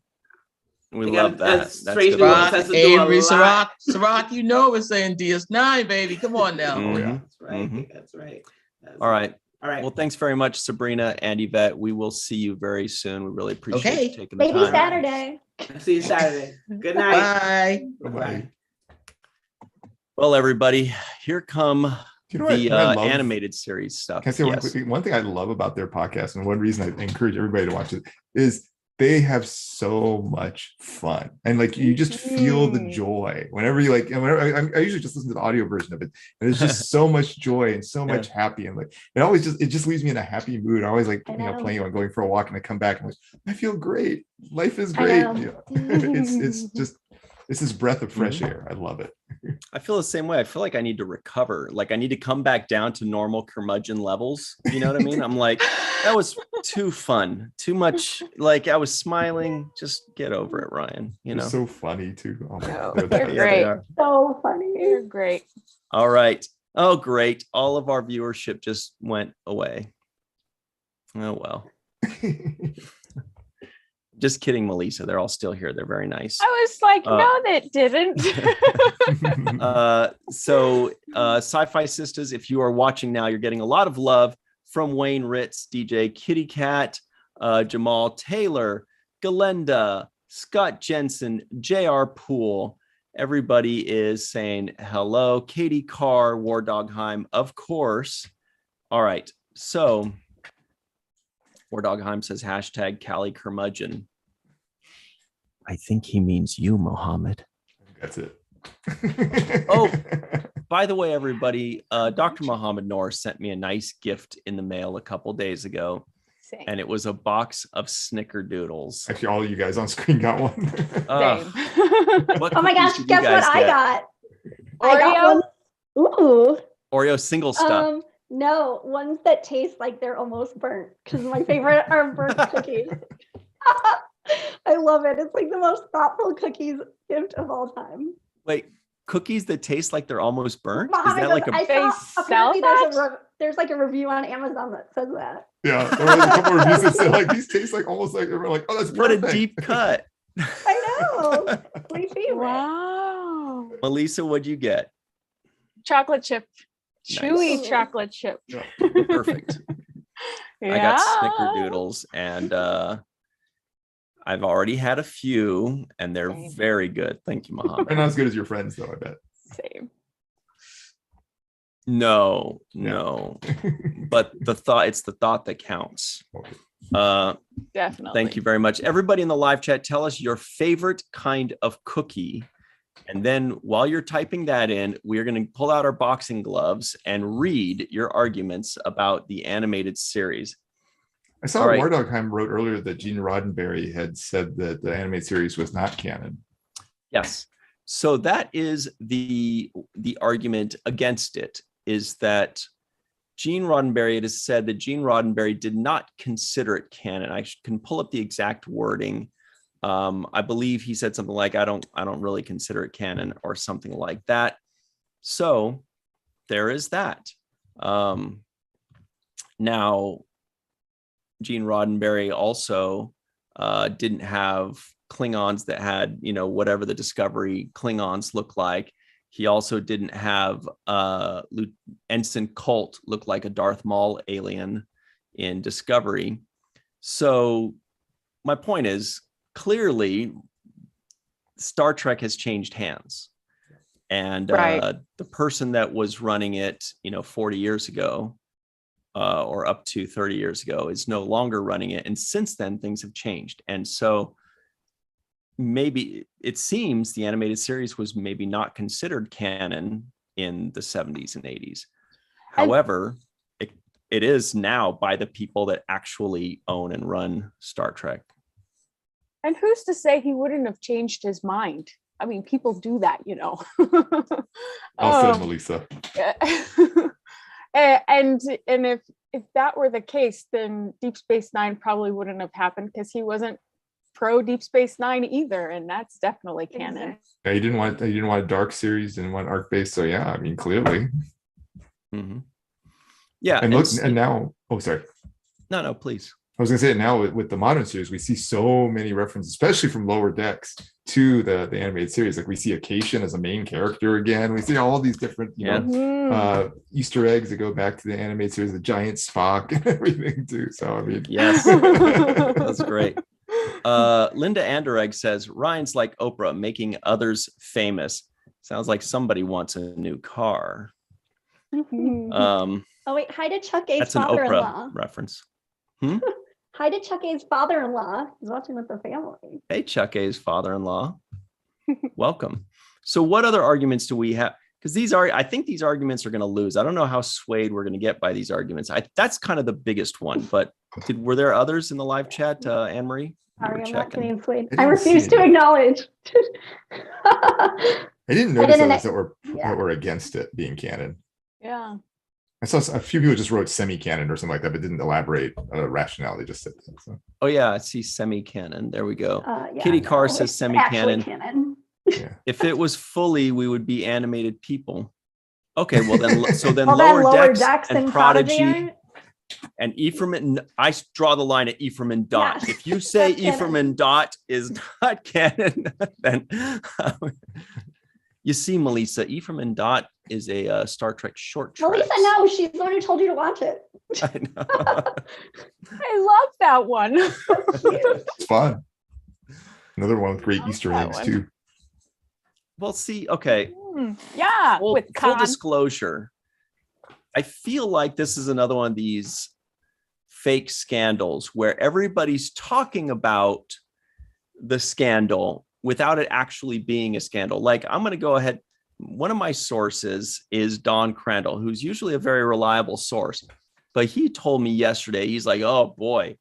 We love that. That's Avery, Sirach, you know we're saying DS9, baby. Come on now. Mm-hmm. That's right. That's right. All right. All right. Well, thanks very much, Sabrina and Yvette. We will see you very soon. We really appreciate you taking the Maybe time. Saturday. See you Saturday. Good night. Bye. Bye. Well, everybody, here come You know the what I love? animated series stuff. Can I say one thing I love about their podcast, and one reason I encourage everybody to watch it, is they have so much fun, and like you just feel the joy whenever you like. And whenever I usually just listen to the audio version of it, and there's just so much joy and so much happy, and like it just leaves me in a happy mood. I always like playing on going for a walk, and I come back and like I feel great. Life is great. It's just this is breath of fresh air. I love it. I feel the same way. I feel like I need to recover. Like I need to come back down to normal curmudgeon levels. You know what I mean? I'm like, that was too fun, too much. Like I was smiling. Just get over it, Ryan. You know, so funny too. Oh my God. They're great. So funny. You're great. All right. Oh, great. All of our viewership just went away. Oh, well. Just kidding, Melissa. They're all still here. They're very nice. I was like, no, that didn't. So Sci-Fi Sisters, if you are watching now, you're getting a lot of love from Wayne Ritz, DJ Kitty Cat, Jamal Taylor, Galenda, Scott Jensen, JR Poole. Everybody is saying hello. Katie Carr, War Dogheim, of course. All right. So War Dogheim says hashtag Cali Curmudgeon. I think he means you, Mohammed. That's it. Oh, by the way, everybody, Dr. Mohammed Noor sent me a nice gift in the mail a couple days ago. Same. And it was a box of Snickerdoodles. Actually, all of you guys on screen got one. Same. Oh my gosh, guess what I got? Oreo? I got one. Ooh. Oreo single stuff. No, ones that taste like they're almost burnt, because my favorite are burnt cookies. I love it. It's like the most thoughtful cookies gift of all time. Wait, cookies that taste like they're almost burnt? Mohammed Is that like I a saw, apparently there's like a review on Amazon that says that. Yeah, there was a couple of reviews that said like these taste like almost like we're like, oh, that's perfect. What a deep cut. I know. My favorite. Wow. Melissa, what'd you get? Chocolate chip. Nice. Chewy chocolate chip. Yeah. Perfect. Yeah. I got Snickerdoodles, and I've already had a few, and they're very good. Thank you, Mohammed. They're not as good as your friends, though, I bet. Same. No. But it's the thought that counts. Definitely. Thank you very much. Everybody in the live chat, tell us your favorite kind of cookie. And then while you're typing that in, we're going to pull out our boxing gloves and read your arguments about the animated series. I saw War Dogheim wrote earlier that Gene Roddenberry had said that the animated series was not canon. Yes. So that is the argument against it, is that Gene Roddenberry, it is said that Gene Roddenberry did not consider it canon. I can pull up the exact wording. I believe he said something like, I don't really consider it canon, or something like that. So there is that. Now, Gene Roddenberry also didn't have Klingons that had, whatever the Discovery Klingons look like. He also didn't have Ensign Colt look like a Darth Maul alien in Discovery. So my point is, clearly Star Trek has changed hands, and the person that was running it 40 years ago or up to 30 years ago is no longer running it, and since then things have changed. And so maybe it seems the animated series was maybe not considered canon in the 70s and 80s. However, it is now by the people that actually own and run Star Trek. And who's to say he wouldn't have changed his mind? I mean, people do that, Well said, Melissa. And if that were the case, then Deep Space Nine probably wouldn't have happened, because he wasn't pro Deep Space Nine either, and that's definitely canon. Yeah, you didn't want a dark series, didn't want arc based. So yeah, I mean, clearly. Mm-hmm. Yeah, and look, and now, oh, sorry. No, please. I was gonna say now with the modern series, we see so many references, especially from Lower Decks, to the animated series. Like we see Acacian as a main character again. We see all these different, Easter eggs that go back to the animated series, the giant Spock and everything too. So I mean, yes, that's great. Linda Anderegg says Ryan's like Oprah, making others famous. Sounds like somebody wants a new car. Oh wait, hi to Chuck A's That's an father-in-law. Oprah reference. Hi to Chuck A's father-in-law. He's watching with the family. Hey, Chuck A's father-in-law. Welcome. So what other arguments do we have? Because I think these arguments are going to lose. I don't know how swayed we're going to get by these arguments. That's kind of the biggest one. But were there others in the live chat, Anne-Marie? Sorry, I'm not getting swayed. I refuse to acknowledge. I didn't notice others that were against it being canon. Yeah. I saw a few people just wrote semi-canon or something like that, but didn't elaborate rationale. They just said that. So. Oh yeah, I see semi-canon. There we go. Yeah, Kitty Carr says semi-canon. Canon. Yeah. If it was fully, we would be animated people. Okay, well then, Well, Lower Decks and Prodigy aren't? and Ephraim and I draw the line at Ephraim and Dot. Yes, If you say that's Ephraim canon. and Dot is not canon, then you see, Melissa, Ephraim and Dot is a Star Trek short track. Melissa, no, she's the one who told you to watch it. I know. I love that one. It's fun. Another one with great Easter that eggs one. too. Well, see, okay. Yeah, Full with Khan. disclosure, I feel like this is another one of these fake scandals where everybody's talking about the scandal without it actually being a scandal. Like, I'm going to go ahead. One of my sources is Don Crandall, who's usually a very reliable source. But he told me yesterday, he's like, oh boy,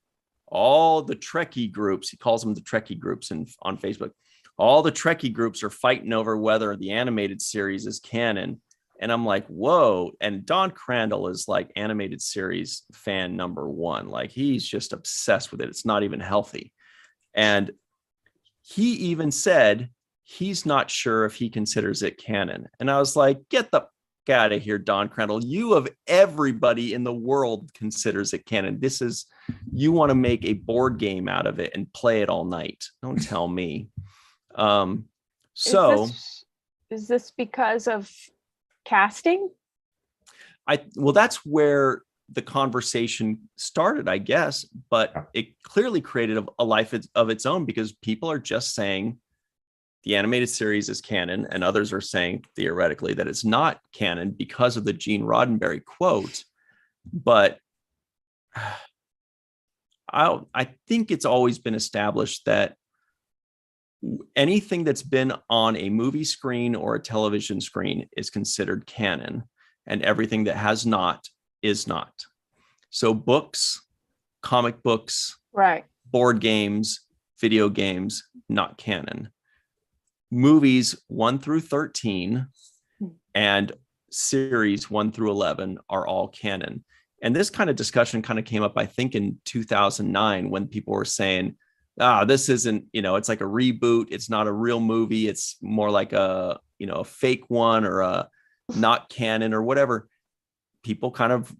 all the Trekkie groups, he calls them the Trekkie groups on Facebook, all the Trekkie groups are fighting over whether the animated series is canon. And I'm like, whoa. And Don Crandall is like animated series fan number one. Like he's just obsessed with it. It's not even healthy. And he even said he's not sure if he considers it canon. And I was like, get the out of here, Don Crandall. You of everybody in the world considers it canon. This is, you want to make a board game out of it and play it all night. Don't tell me. Is this because of casting? Well, that's where the conversation started, I guess, but it clearly created a life of its own because people are just saying the animated series is canon, and others are saying theoretically that it's not canon because of the Gene Roddenberry quote. But I think it's always been established that anything that's been on a movie screen or a television screen is considered canon, and everything that has not is not. So books, comic books, right, board games, video games, not canon. Movies 1 through 13 and series 1 through 11 are all canon. And this kind of discussion kind of came up, I think, in 2009 when people were saying, this isn't, it's like a reboot. It's not a real movie. It's more like a fake one or a not canon or whatever. People kind of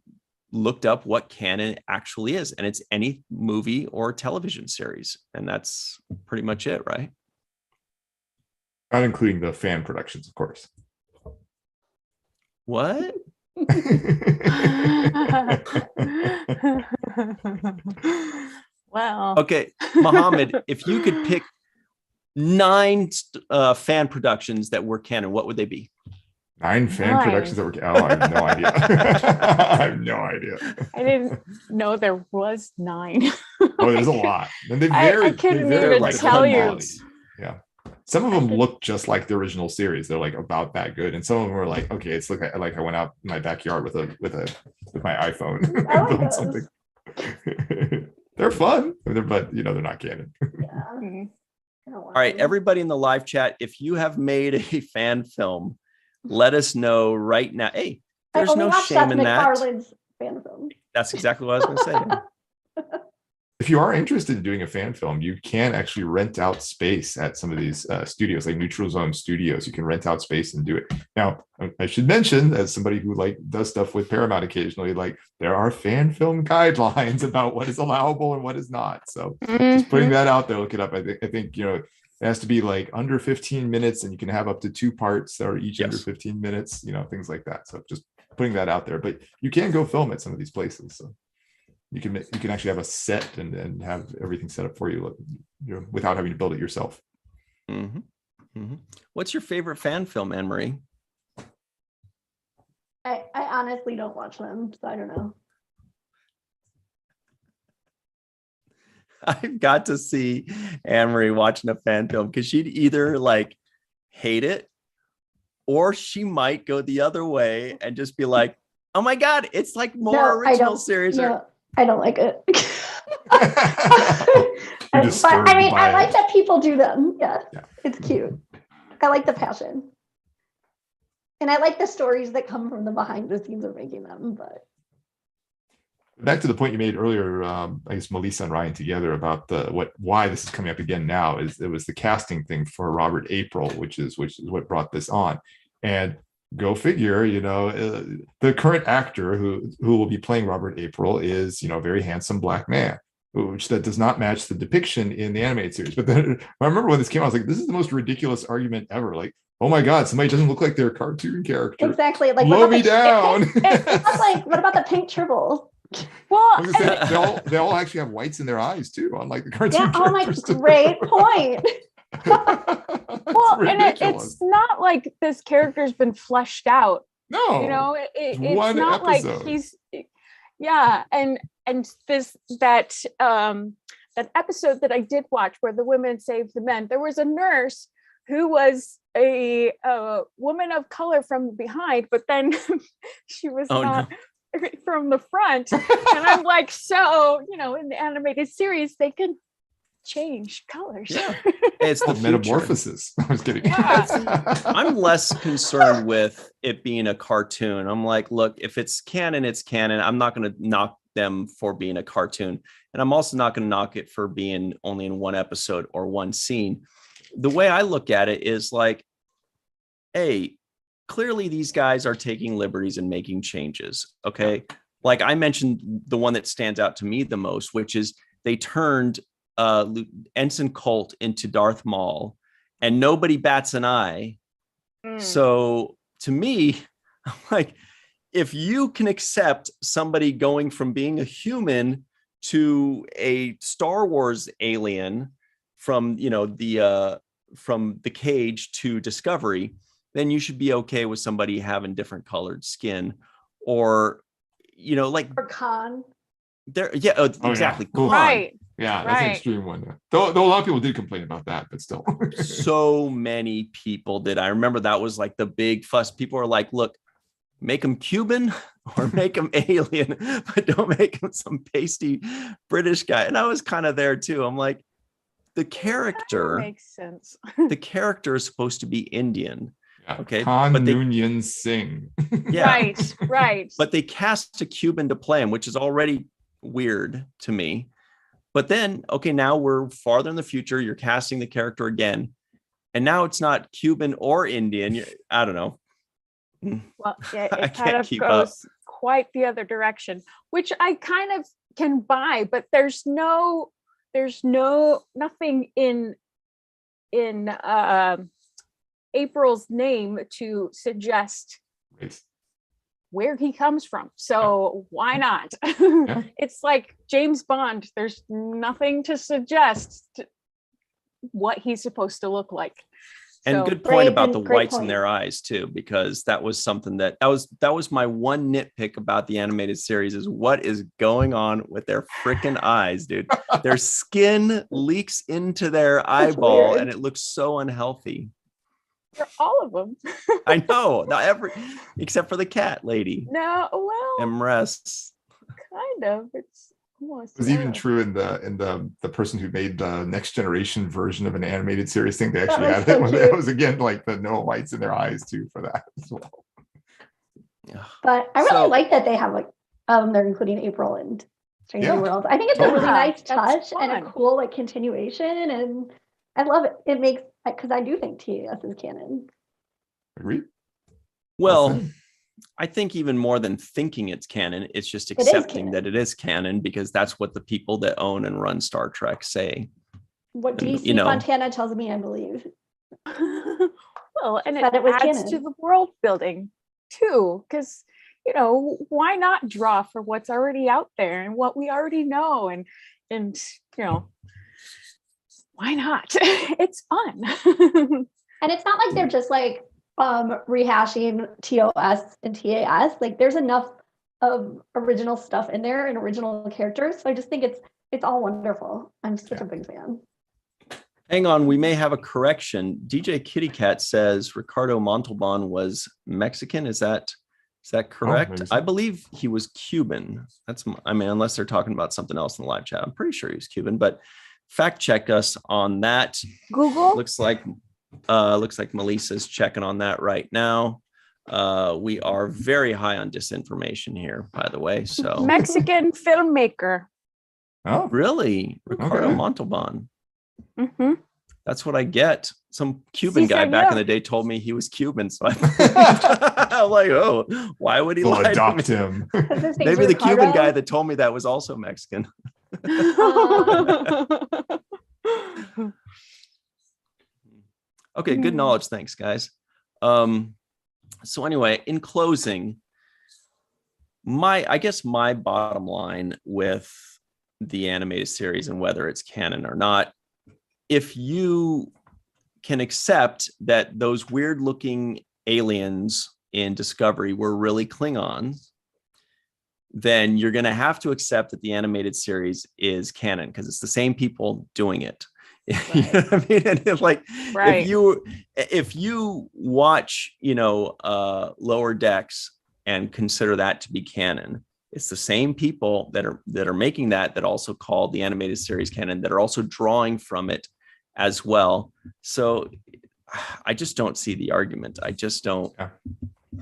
looked up what canon actually is. And it's any movie or television series. And that's pretty much it, right? Not including the fan productions, of course. What? Well. Okay, Mohammed, if you could pick 9 fan productions that were canon, what would they be? 9 fan productions that were I have no idea. I have no idea. I didn't know there was 9. Oh, there's a lot. And I couldn't even like tell you. Yeah. Some of them look just like the original series. They're like about that good. And some of them are like, okay, it's like I went out in my backyard with my iPhone. I like built something. They're fun, but they're not canon. Yeah. All right, everybody in the live chat, if you have made a fan film, let us know right now. Hey, there's no shame in that. MacFarlane's fan film. That's exactly what I was going to say. if you are interested in doing a fan film, you can actually rent out space at some of these studios, like Neutral Zone Studios. You can rent out space and do it. Now, I should mention, as somebody who like does stuff with Paramount occasionally, like there are fan film guidelines about what is allowable and what is not. So just putting that out there, look it up. I think it has to be like under 15 minutes, and you can have up to 2 parts that are each under 15 minutes. Things like that. So just putting that out there. But you can go film at some of these places. So. You can actually have a set and have everything set up for you, without having to build it yourself. Mm-hmm. Mm-hmm. What's your favorite fan film, Anne-Marie? I honestly don't watch them, so I don't know. I've got to see Anne-Marie watching a fan film, because she'd either like hate it, or she might go the other way and just be like, oh my God, it's like more original series. No, I don't like it. But I mean, I like that people do them. Yeah, it's cute. I like the passion. And I like the stories that come from the behind the scenes of making them. But back to the point you made earlier, I guess Melissa and Ryan together, about why this is coming up again now, is it was the casting thing for Robert April, which is what brought this on. And go figure, the current actor who will be playing Robert April is, a very handsome black man, which that does not match the depiction in the animated series. But then I remember when this came out, I was like, this is the most ridiculous argument ever. Like, oh my God, somebody doesn't look like their cartoon character. Exactly. Like, blow me down. It's like, what about the pink tribble? Well, they all actually have whites in their eyes too, unlike the cartoon characters. Oh my, great point. Well, and it's not like this character's been fleshed out. No, it's not episode. Like he's, and that episode that I did watch where the women saved the men, there was a nurse who was a woman of color from behind, but then she was from the front. And I'm like, so in the animated series they can change colors. It's the metamorphosis. I was kidding. I'm less concerned with it being a cartoon. I'm like, look, if it's canon, it's canon. I'm not going to knock them for being a cartoon, and I'm also not going to knock it for being only in one episode or one scene. The way I look at it is like, hey, clearly these guys are taking liberties and making changes. Okay, like I mentioned, the one that stands out to me the most, which is they turned Ensign Colt into Darth Maul, and nobody bats an eye. So to me, I'm like, if you can accept somebody going from being a human to a Star Wars alien from the cage to Discovery, then you should be okay with somebody having different colored skin, or or Khan. Exactly. Cool. Right. Yeah, that's an extreme one. Though a lot of people did complain about that, but still. So many people did. I remember that was like the big fuss. People are like, look, make him Cuban or make him alien, but don't make him some pasty British guy. And I was kind of there too. I'm like, the character makes sense. The character is supposed to be Indian. Okay. Khan Noonien Singh. Right. But they cast a Cuban to play him, which is already weird to me. But then, okay, now we're farther in the future. You're casting the character again, and now it's not Cuban or Indian. I don't know. Well, yeah, it kind of goes quite the other direction, which I kind of can buy. But there's nothing in April's name to suggest where he comes from. So why not? It's like James Bond. There's nothing to suggest what he's supposed to look like. And good point about the whites in their eyes too, because that was something that was my one nitpick about the animated series, is what is going on with their freaking eyes, dude. Their skin leaks into their eyeball and it looks so unhealthy. For all of them. I know, not except for the cat lady. No, well, Emrys. Kind of. It's almost. It was even true in the person who made the Next Generation version of an animated series thing. They actually had it. It was again like the no whites in their eyes too for that as well. But I really like that they have they're including April and Stranger Worlds. I think it's a really nice touch and a fun. cool like continuation, and I love it. It makes, because I do think TAS is canon. Agree. Well, I think even more than thinking it's canon, it's just accepting that it is canon, because that's what the people that own and run Star Trek say. What DC Fontana tells me, I believe. Well, and it That it was adds canon. to the world building too, because why not draw for what's already out there and what we already know, and why not? It's fun. And it's not like they're just like rehashing TOS and TAS. Like there's enough of original stuff in there and original characters. So I just think it's all wonderful. I'm such a big fan. Hang on, we may have a correction. DJ Kitty Cat says Ricardo Montalban was Mexican. Is that correct? I believe he was Cuban. Unless they're talking about something else in the live chat. I'm pretty sure he was Cuban, but fact check us on that. Google. Looks like Melissa's checking on that right now. We are very high on disinformation here, by the way. So Mexican filmmaker. Oh, really? Ricardo Montalban. Mm-hmm. That's what I get. Some Cuban guy back in the day told me he was Cuban. So I'm like, oh, why would he we'll lie adopt to me? him? Maybe the Cuban guy that told me that was also Mexican. Okay, good knowledge. Thanks, guys. So anyway, in closing, I guess my bottom line with the animated series and whether it's canon or not, if you can accept that those weird looking aliens in Discovery were really Klingons, then you're going to have to accept that the animated series is canon, because it's the same people doing it. Right. You know what I mean? And like, right. if you watch, Lower Decks and consider that to be canon, it's the same people that are making that also call the animated series canon, that are also drawing from it as well. So I just don't see the argument. I just don't. Yeah.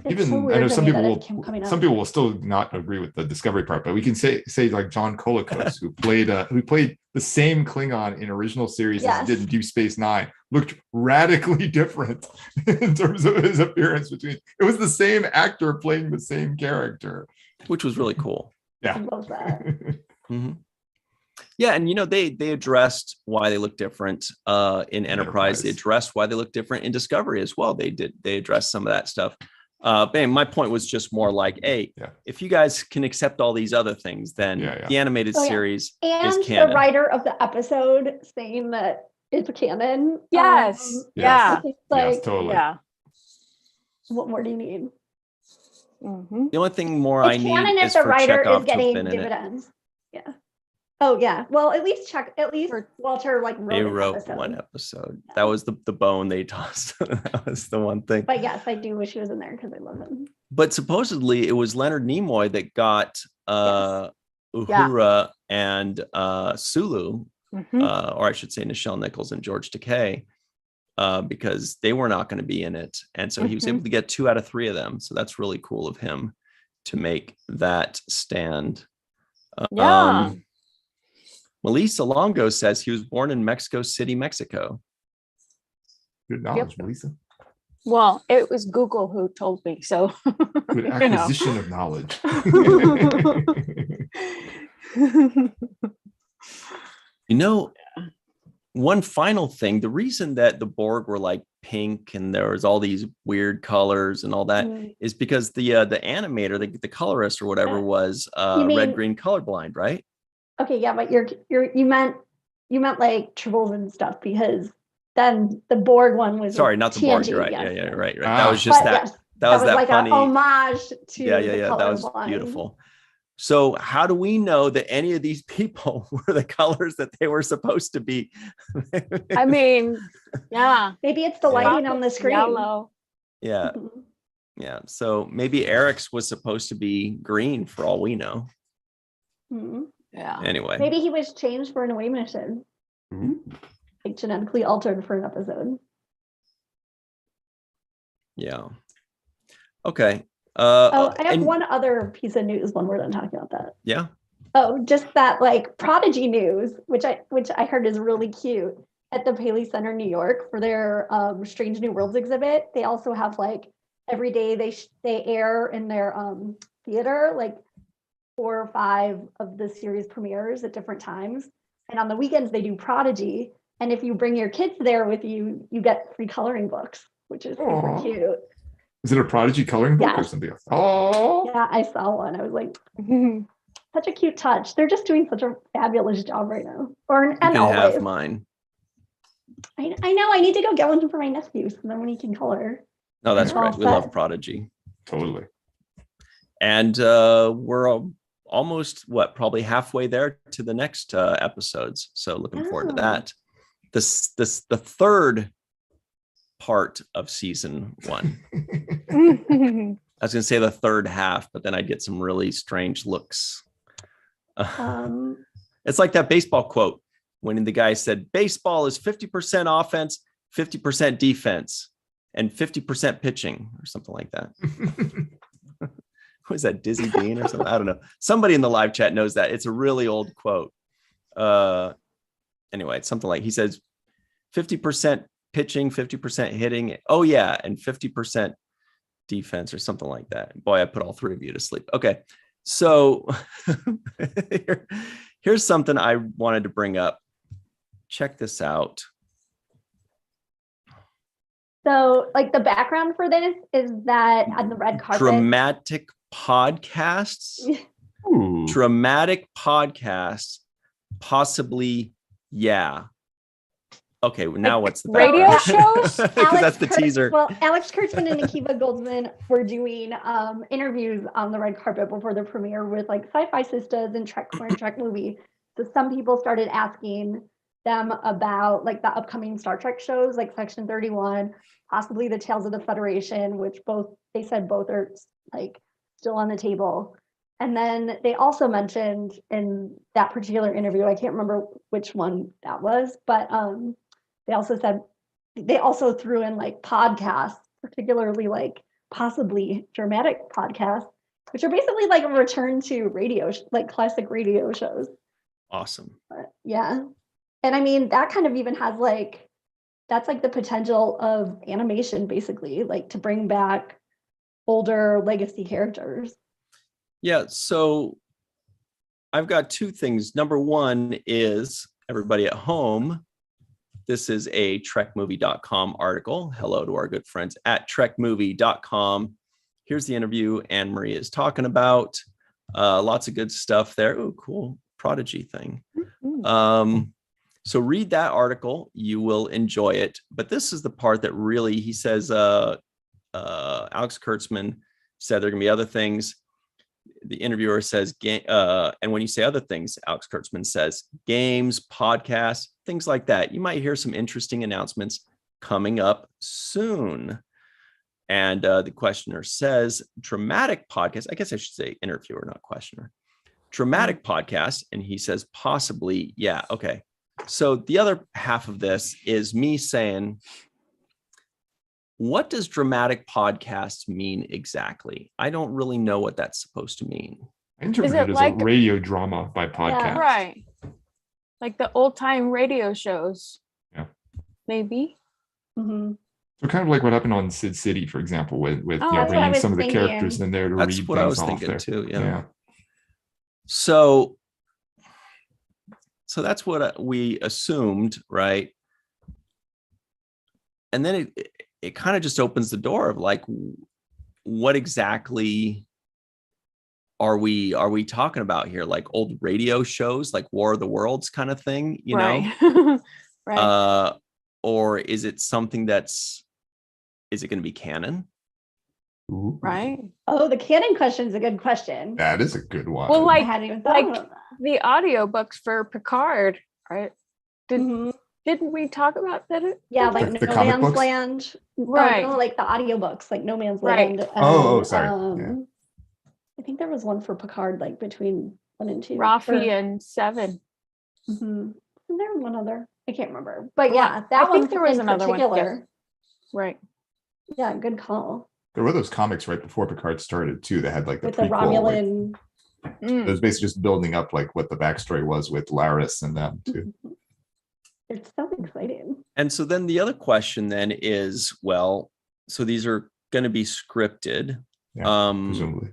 Even I know some people will still not agree with the Discovery part, but we can say like John Colicos, who played the same Klingon in original series as he did in Deep Space Nine, looked radically different in terms of his appearance. It was the same actor playing the same character, which was really cool. Yeah, I love that. Mm-hmm. Yeah, and they addressed why they look different in Enterprise. They addressed why they look different in Discovery as well. They addressed some of that stuff. But my point was just more like, hey, if you guys can accept all these other things, then the animated series is canon. And the writer of the episode saying that it's canon. Yes. Like, yes, totally. Yeah. What more do you need? Mm-hmm. The only thing more I need is the for writer Chekhov is getting to have been dividends. Yeah. Oh yeah. Well, at least Walter wrote one episode. That was the bone they tossed. That was the one thing. But yes, I do wish he was in there because I love him. But supposedly it was Leonard Nimoy that got Uhura and Sulu, or I should say Nichelle Nichols and George Takei, because they were not going to be in it, and so he was able to get 2 out of 3 of them. So that's really cool of him to make that stand. Melissa Longo says he was born in Mexico City, Mexico. Good knowledge, Melissa. Well, it was Google who told me, so. Good acquisition of knowledge. One final thing, the reason that the Borg were like pink and there was all these weird colors and all that is because the animator, the colorist or whatever was red, green colorblind, right? Okay, yeah, but you meant like tribbles and stuff, because then the Borg one was not the Borg. You're right. Yes. Yeah, right. That was just that. Yes, that was that like funny homage to yeah. That was beautiful. So how do we know that any of these people were the colors that they were supposed to be? I mean, yeah, maybe it's the lighting on the screen. Yellow. Yeah, yeah. So maybe Eric's was supposed to be green for all we know. Mm-hmm. Yeah. Anyway, maybe he was changed for an away mission, like genetically altered for an episode. Yeah. Okay. I have one other piece of news when we're done talking about that. Yeah. Oh, just that like Prodigy news, which I heard is really cute at the Paley Center, New York, for their Strange New Worlds exhibit. They also have like every day they air in their theater like 4 or 5 of the series premieres at different times, and on the weekends they do Prodigy. And if you bring your kids there with you, you get free coloring books, which is super cute. Is it a Prodigy coloring book or something else? Oh, yeah, I saw one. I was like, such a cute touch. They're just doing such a fabulous job right now. You can always. have mine. I know. I need to go get one for my nephews, and then when he can color. No, that's right. We love Prodigy. Totally. And we're almost probably halfway there to the next episodes. So looking forward to that. The third part of season 1. I was going to say the third half, but then I'd get some really strange looks. It's like that baseball quote when the guy said, baseball is 50% offense, 50% defense, and 50% pitching, or something like that. Was that Dizzy Dean or something? I don't know. Somebody in the live chat knows that. It's a really old quote. Anyway, it's something like, he says 50% pitching, 50% hitting. Oh yeah. And 50% defense or something like that. Boy, I put all 3 of you to sleep. Okay. So here's something I wanted to bring up. Check this out. So like the background for this is that on the red carpet. Dramatic podcasts. Dramatic podcasts. Possibly. Yeah. Okay, well, now what's the radio shows? That's the teaser. Well, Alex Kurtzman and Akiva Goldsman were doing interviews on the red carpet before the premiere with like Sci-Fi Sisters and Trek Movie. So some people started asking them about like the upcoming Star Trek shows, like Section 31, possibly the Tales of the Federation, which they said both are like still on the table. And then they also mentioned in that particular interview, I can't remember which one that was, but they also threw in like podcasts, particularly like possibly dramatic podcasts, which are basically like a return to radio, like classic radio shows. Awesome. But, yeah. And I mean, that kind of even has like, that's like the potential of animation, basically, like to bring back older legacy characters. Yeah. So I've got 2 things. Number 1 is, everybody at home, this is a trekmovie.com article. Hello to our good friends at trekmovie.com. Here's the interview Anne Marie is talking about. Lots of good stuff there. Oh, cool. Prodigy thing. So read that article. You will enjoy it. But this is the part that really, he says, Alex Kurtzman said there are going to be other things. The interviewer says, and when you say other things, Alex Kurtzman says, games, podcasts, things like that. You might hear some interesting announcements coming up soon. And the questioner says, dramatic podcasts. I guess I should say interviewer, not questioner. Dramatic podcasts. And he says, possibly, yeah, okay. So the other half of this is me saying, what does dramatic podcasts mean exactly? I don't really know what that's supposed to mean. I interpret it as like a radio drama by podcast. Yeah, right. Like the old time radio shows. Yeah. Maybe. Mm-hmm. So kind of like what happened on Sid City, for example, with bringing some of the characters in there to read things off there. That's what I was thinking too. Yeah. So that's what we assumed, right? And then it kind of just opens the door of like, what exactly are we talking about here? Like old radio shows, like War of the Worlds kind of thing, you know? Right. Or is it something is it going to be canon? Ooh. Right. Oh, the canon question is a good question. That is a good one. Well, I hadn't even thought about that. The audiobooks for Picard, right? Didn't we talk about that? Yeah, like the No comic Man's books? Land. Right. No, like the audiobooks, like No Man's Right. Land. Sorry. Yeah. I think there was one for Picard, like between 1 and 2. Raffi and 7. Mm-hmm. And there was one other. I can't remember. But yeah, that one there was in another particular. one. Right. Yeah, good call. There were those comics right before Picard started too that had like the With prequel, the Romulan. It was basically just building up like what the backstory was with Laris and them too. It's so exciting. And so then the other question then is, well, so these are going to be scripted. Yeah, presumably.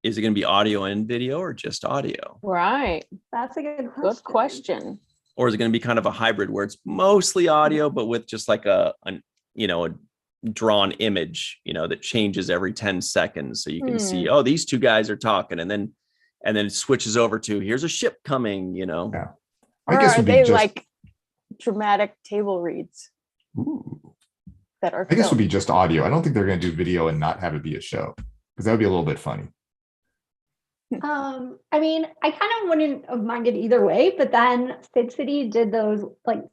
Is it going to be audio and video or just audio? Right. That's a good question. Good question. Or is it going to be kind of a hybrid where it's mostly audio, but with just like a drawn image, that changes every 10 seconds. So you can see, oh, these two guys are talking, and then it switches over to here's a ship coming, Yeah. I guess are they like dramatic table reads? Ooh. That are I guess it would be just audio. I don't think they're going to do video and not have it be a show, because that would be a little bit funny. I mean, I kind of wouldn't have minded either way, but then Sid City did those like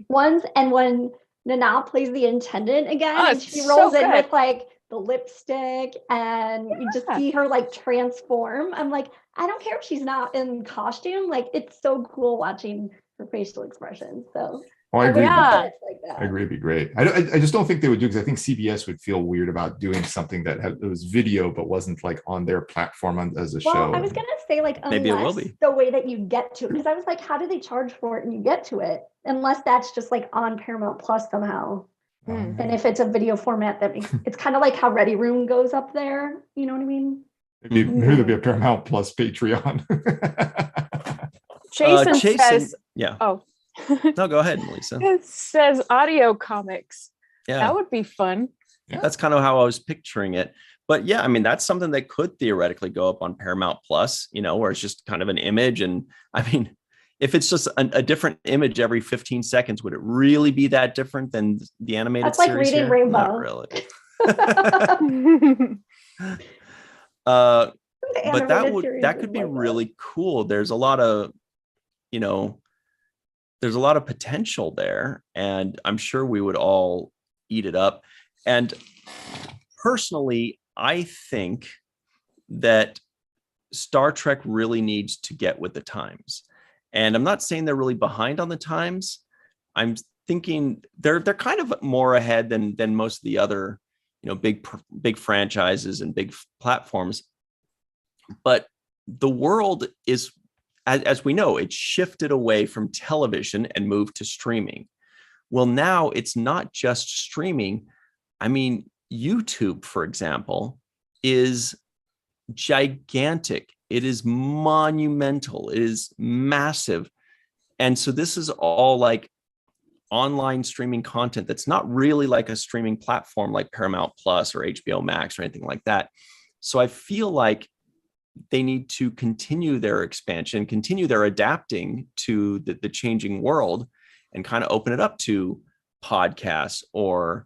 ones, and when Nana plays the intendant again, and she rolls in with like the lipstick, and you just see her like transform. I'm like, I don't care if she's not in costume. Like, it's so cool watching her facial expressions. So I agree. I agree. It'd be great. I just don't think they would do, because I think CBS would feel weird about doing something that it was video but wasn't like on their platform as a show. I was gonna say like maybe it will be the way that you get to it, because I was like, how do they charge for it and you get to it? Unless that's just like on Paramount Plus somehow. And if it's a video format, that makes it's kind of like how Ready Room goes up there. You know what I mean? Maybe there'll be a Paramount Plus Patreon. Jason says, yeah. Oh. No, go ahead, Melissa. It says audio comics. Yeah, that would be fun. Yeah. That's kind of how I was picturing it. But yeah, I mean, that's something that could theoretically go up on Paramount Plus, where it's just kind of an image. And I mean, if it's just a different image every 15 seconds, would it really be that different than the animated series? That's like reading Rainbow. Not really. But that could be really cool. There's a lot of, there's a lot of potential there, and I'm sure we would all eat it up. And personally, I think that Star Trek really needs to get with the times. And I'm not saying they're really behind on the times. I'm thinking they're kind of more ahead than most of the other, big franchises and big platforms. But the world is, as we know, it's shifted away from television and moved to streaming. Well, now it's not just streaming. I mean, YouTube, for example, is gigantic. It is monumental. It is massive. And so this is all like online streaming content that's not really like a streaming platform like Paramount Plus or HBO Max or anything like that. So I feel like they need to continue their expansion, continue their adapting to the changing world, and kind of open it up to podcasts or,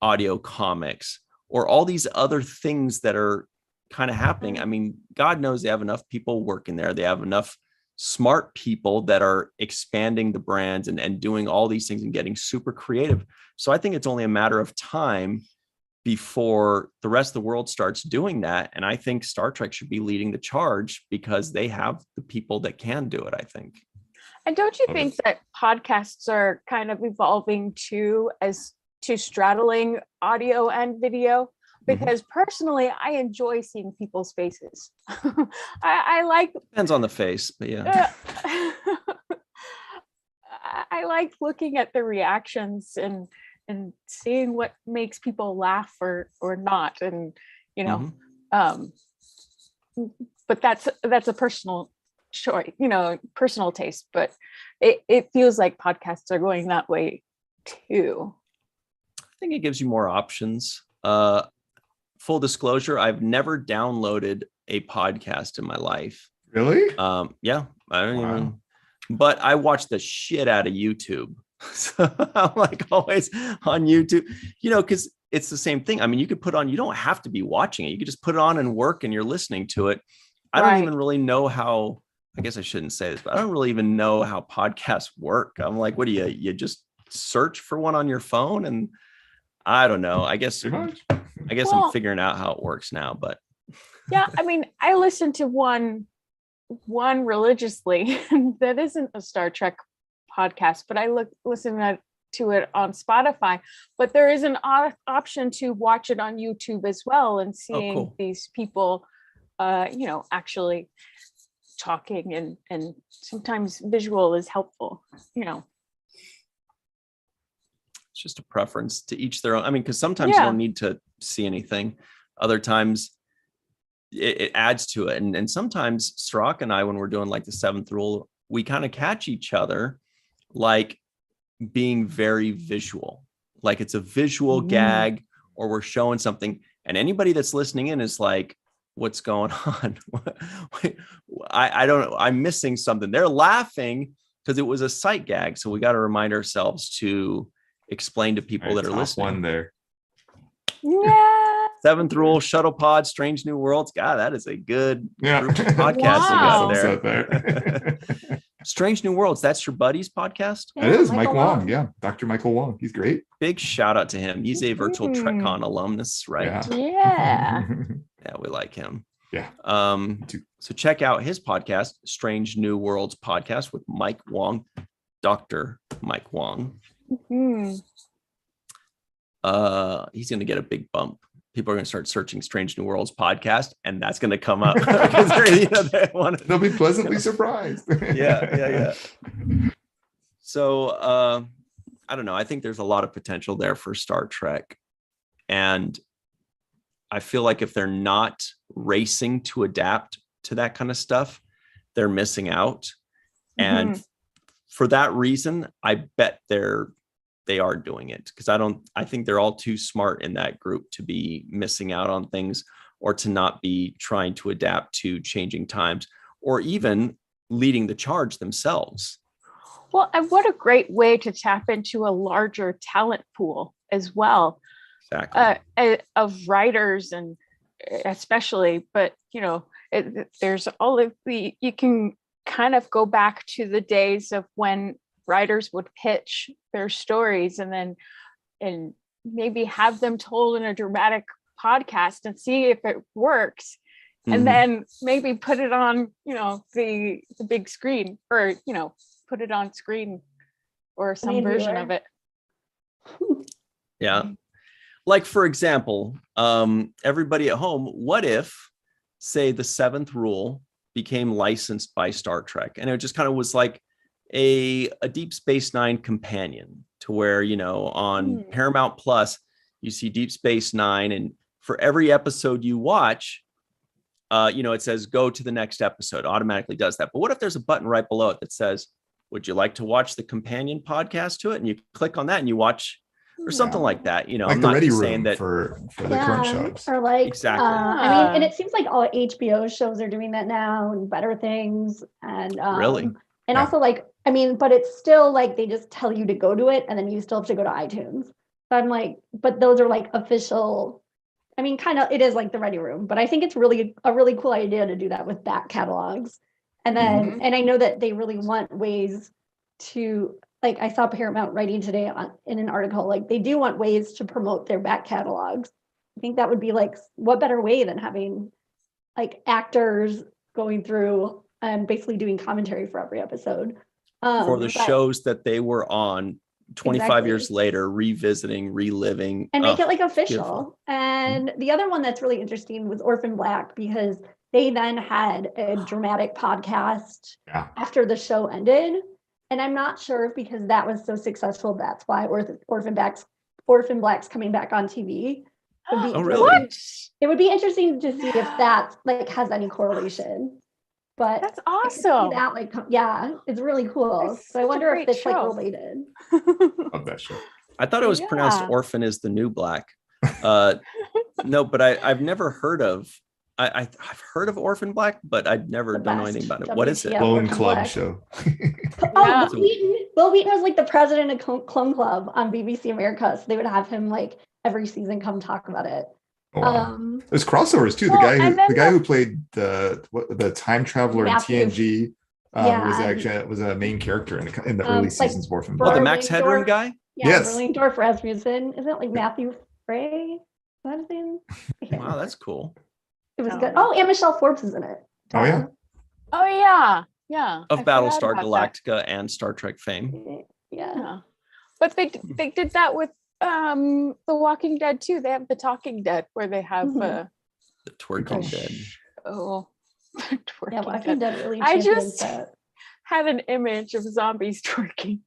audio comics or all these other things that are kind of happening. I mean, God knows they have enough people working there. They have enough smart people that are expanding the brands and doing all these things and getting super creative. So I think it's only a matter of time before the rest of the world starts doing that. And I think Star Trek should be leading the charge because they have the people that can do it, I think. And don't you think that podcasts are kind of evolving too, as to straddling audio and video? Because personally, I enjoy seeing people's faces. I like... Depends on the face, but yeah. I like looking at the reactions and seeing what makes people laugh or not, and but that's a personal choice, personal taste. But it feels like podcasts are going that way too. I think it gives you more options. Full disclosure, I've never downloaded a podcast in my life. Really? Yeah, I don't even. But I watch the shit out of YouTube. So I'm like always on YouTube, because it's the same thing. I mean, you could put on, you don't have to be watching it. You could just put it on and work and you're listening to it. I don't even really know how, I guess I shouldn't say this, but I don't really even know how podcasts work. I'm like, what do you just search for one on your phone? And I don't know. I guess I'm figuring out how it works now, but yeah, I mean, I listen to one religiously that isn't a Star Trek podcast, but I listen to it on Spotify. But there is an option to watch it on YouTube as well, and seeing these people actually talking, and sometimes visual is helpful, It's just a preference, to each their own. I mean, because sometimes you don't need to see anything. Other times it adds to it. And sometimes Strzok and I, when we're doing like the seventh rule, we kind of catch each other like being very visual, like it's a visual gag, or we're showing something. And anybody that's listening in is like, what's going on? I don't know. I'm missing something. They're laughing because it was a sight gag. So we got to remind ourselves to explain to people that are listening. One there. Yeah. Seventh rule, shuttle pod, strange new worlds. God, that is a good group of podcasts Wow. you got there. Strange New Worlds. That's your buddy's podcast? It is Mike Wong. Yeah. Dr. Michael Wong. He's great. Big shout out to him. He's a virtual TrekCon alumnus, right? Yeah. Yeah, we like him. Yeah. So check out his podcast, Strange New Worlds Podcast, with Mike Wong, Dr. Mike Wong. He's going to get a big bump. People are going to start searching Strange New Worlds podcast, and that's going to come up. They'll be pleasantly surprised. Yeah. So I don't know. I think there's a lot of potential there for Star Trek. And I feel like if they're not racing to adapt to that kind of stuff, they're missing out. And for that reason, I bet they are doing it, because I think they're all too smart in that group to be missing out on things, or to not be trying to adapt to changing times, or even leading the charge themselves. Well, and what a great way to tap into a larger talent pool as well. Exactly. Of writers, and especially, but there's all of you can kind of go back to the days of when writers would pitch their stories and maybe have them told in a dramatic podcast and see if it works, and then maybe put it on the big screen, or put it on screen, or some version of it. Yeah. Like, for example, everybody at home, what if, say, the seventh rule became licensed by Star Trek, and it just kind of was like a Deep Space Nine companion, to where, on Paramount Plus, you see Deep Space Nine, and for every episode you watch, it says go to the next episode, automatically does that. But what if there's a button right below it that says, would you like to watch the companion podcast to it? And you click on that and you watch, or something like that. Like I'm the not Ready saying Room that for the current shows. Or like, exactly. and it seems like all HBO shows are doing that now, and Better Things, and really, and also but it's still like they just tell you to go to it, and then you still have to go to iTunes. So I'm like, but those are like official. Kind of, it is like the Ready Room, but I think it's really a really cool idea to do that with back catalogs. And then, and I know that they really want ways to, like, I saw Paramount writing today in an article, like they do want ways to promote their back catalogs. I think that would be like, what better way than having like actors going through and basically doing commentary for every episode. For the shows that they were on 25 years later, revisiting, reliving. And make it like official. Beautiful. And the other one that's really interesting was Orphan Black, because they then had a dramatic podcast after the show ended. And I'm not sure if because that was so successful, that's why Orphan Black's coming back on TV. Really? It would be interesting to see if that like has any correlation. But that's awesome. That it's really cool. So I wonder if it's like related. Love that show. I thought it was pronounced Orphan is the New Black. No, but I've never heard of. I've heard of Orphan Black, but I'd never don't know anything about it. What is it? Clone Club show. Will Wheaton was like the president of Clone Club on BBC America, so they would have him like every season come talk about it. Oh, wow. There's crossovers too. The guy who played the time traveler in TNG was a main character in the early seasons of Orphan Black. The Max Headroom guy? Yeah, yes. Berlingdorf Rasmussen. Isn't it like Matthew Frey? Is that his name? Wow, that's cool. It was good. Oh, and Michelle Forbes is in it. Oh yeah. Oh yeah. Yeah. Of Battlestar Galactica and Star Trek fame. Yeah. But they did that with The Walking Dead too. They have The Talking Dead, where they have The Twerking Dead. Oh, Yeah, twerking. Walking Dead really I champions just that. had an image of zombies twerking.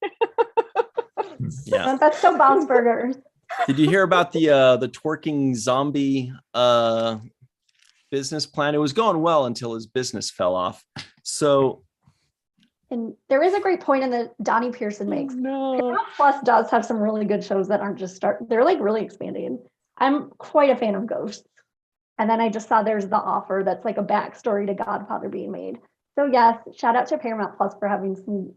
Yeah. That's so Bob's Burgers. Did you hear about the twerking zombie business plan? It was going well until his business fell off. So, And there is a great point in that Donnie Pearson makes. No. Paramount Plus does have some really good shows that aren't just they're like really expanding. I'm quite a fan of Ghosts. And then I just saw there's The Offer that's like a backstory to Godfather being made. So yes, shout out to Paramount Plus for having some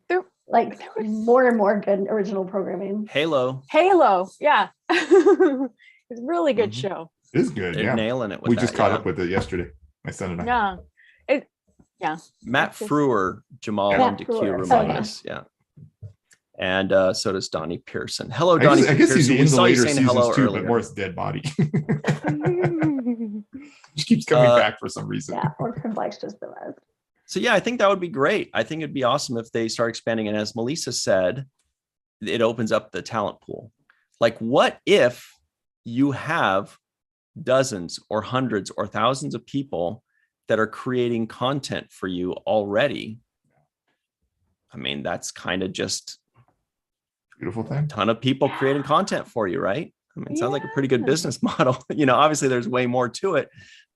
like more and more good original programming. Halo, yeah. It's a really good show. It's good. They're Yeah. nailing it with We that, just caught yeah. up with it yesterday. My son and I. Yeah. Matt Frewer, Jamal Matt and DQ Frewer. remind Oh, yeah. us. Yeah. And so does Donnie Pearson. Hello, I Donnie guess he's Pearson. We in the saw you later saying seasons hello too, earlier. but more it's dead body. Just keeps coming back for some reason. Yeah, Orphan Black's just the best. So yeah, I think that would be great. I think it'd be awesome if they start expanding. And as Melissa said, it opens up the talent pool. Like, what if you have dozens or hundreds or thousands of people that are creating content for you already? I mean, that's kind of just Beautiful a thing. ton of people creating content for you, right? I mean, it sounds like a pretty good business model. You know, obviously there's way more to it,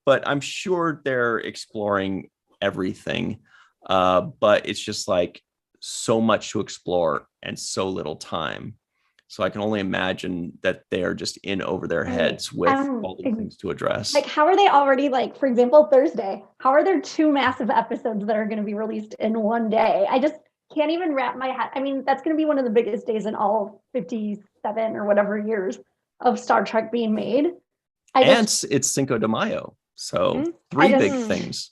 but I'm sure they're exploring everything. But it's just like so much to explore and so little time. So I can only imagine that they're just in over their heads with all the things to address. Like, how are they already, like, for example, Thursday, how are there 2 massive episodes that are going to be released in one day? I just can't even wrap my head. I mean, that's going to be one of the biggest days in all 57 or whatever years of Star Trek being made. It's Cinco de Mayo. So 3 big things.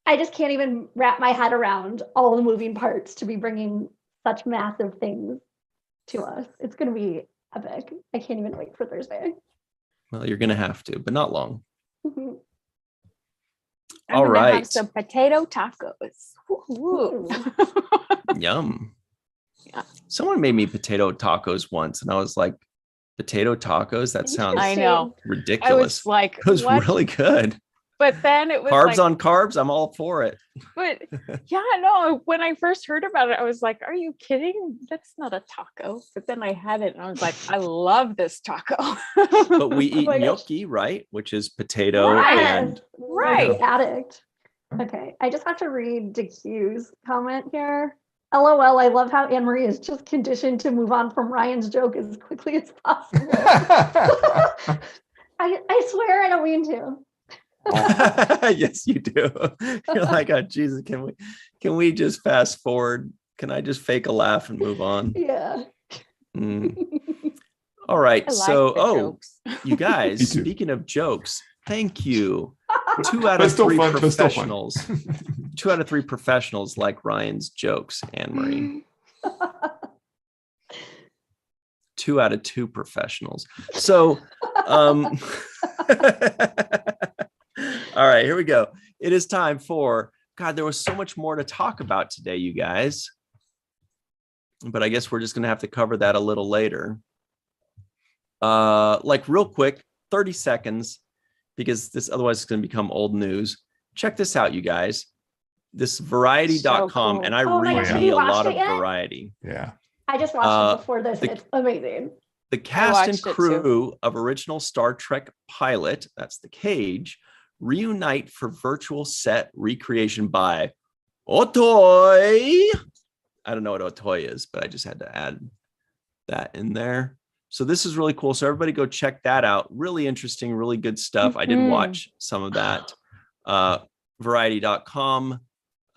I just can't even wrap my head around all the moving parts to be bringing such massive things to us. It's going to be epic. I can't even wait for Thursday. Well, you're going to have to, but not long. Mhm. All right. Have some potato tacos. Woo. Yum. Yeah. Someone made me potato tacos once, and I was like, potato tacos? That sounds I know. ridiculous. I was like, it was what? really good. But then it was Carbs like, on carbs, I'm all for it. but yeah, no, when I first heard about it, I was like, are you kidding? That's not a taco. But then I had it and I was like, I love this taco. But we eat my gosh. gnocchi, right? Which is potato and Right. Addict. Okay. I just have to read DQ's comment here. LOL, I love how Anne-Marie is just conditioned to move on from Ryan's joke as quickly as possible. I swear I don't mean to. Yes, you do. You're like, oh Jesus, can we just fast forward? Can I just fake a laugh and move on? Yeah. All right. I like So, the jokes. You guys, Me too. speaking of jokes, thank you. 2 out But of still 3 fun, but still fun. professionals. 2 out of 3 professionals like Ryan's jokes, Anne-Marie. 2 out of 2 professionals. So, all right, here we go. It is time for, God, there was so much more to talk about today, you guys. But I guess we're just going to have to cover that a little later. Like real quick, 30 seconds, because this otherwise is going to become old news. Check this out, you guys. This variety.com, So cool. and I Oh my read gosh, have you a lot watched of it yet? variety. Yeah. I just watched it before this. It's amazing. The cast and watched it crew of original Star Trek pilot, that's The Cage, reunite for virtual set recreation by Otoy. I don't know what Otoy is, but I just had to add that in there. So this is really cool. So everybody go check that out. Really interesting, really good stuff. I did watch some of that. Variety.com.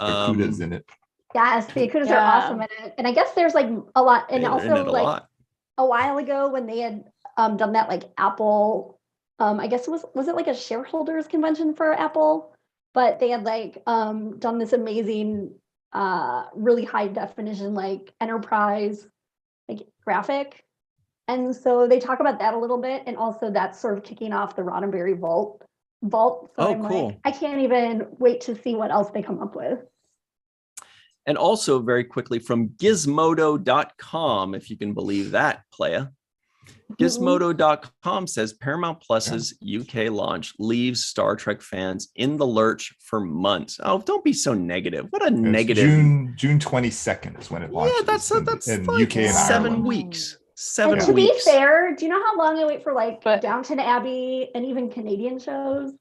Kuda's in it. Yes, the Akudas are awesome in it. And I guess there's like a lot. And They're in also it a like lot. a while ago when they had done that like Apple, I guess it was it like a shareholders convention for Apple? But they had like done this amazing really high definition like enterprise like graphic. And so they talk about that a little bit, and also that's sort of kicking off the Roddenberry vault. So I'm cool. like, I can't even wait to see what else they come up with. And also very quickly from gizmodo.com, if you can believe that, playa. Gizmodo.com says Paramount Plus's UK launch leaves Star Trek fans in the lurch for months. Oh, don't be so negative. What a negative. June 22nd is when it launches. Yeah, that's in like UK and 7 Ireland. weeks. And to weeks. be fair, do you know how long I wait for like Downton Abbey and even Canadian shows?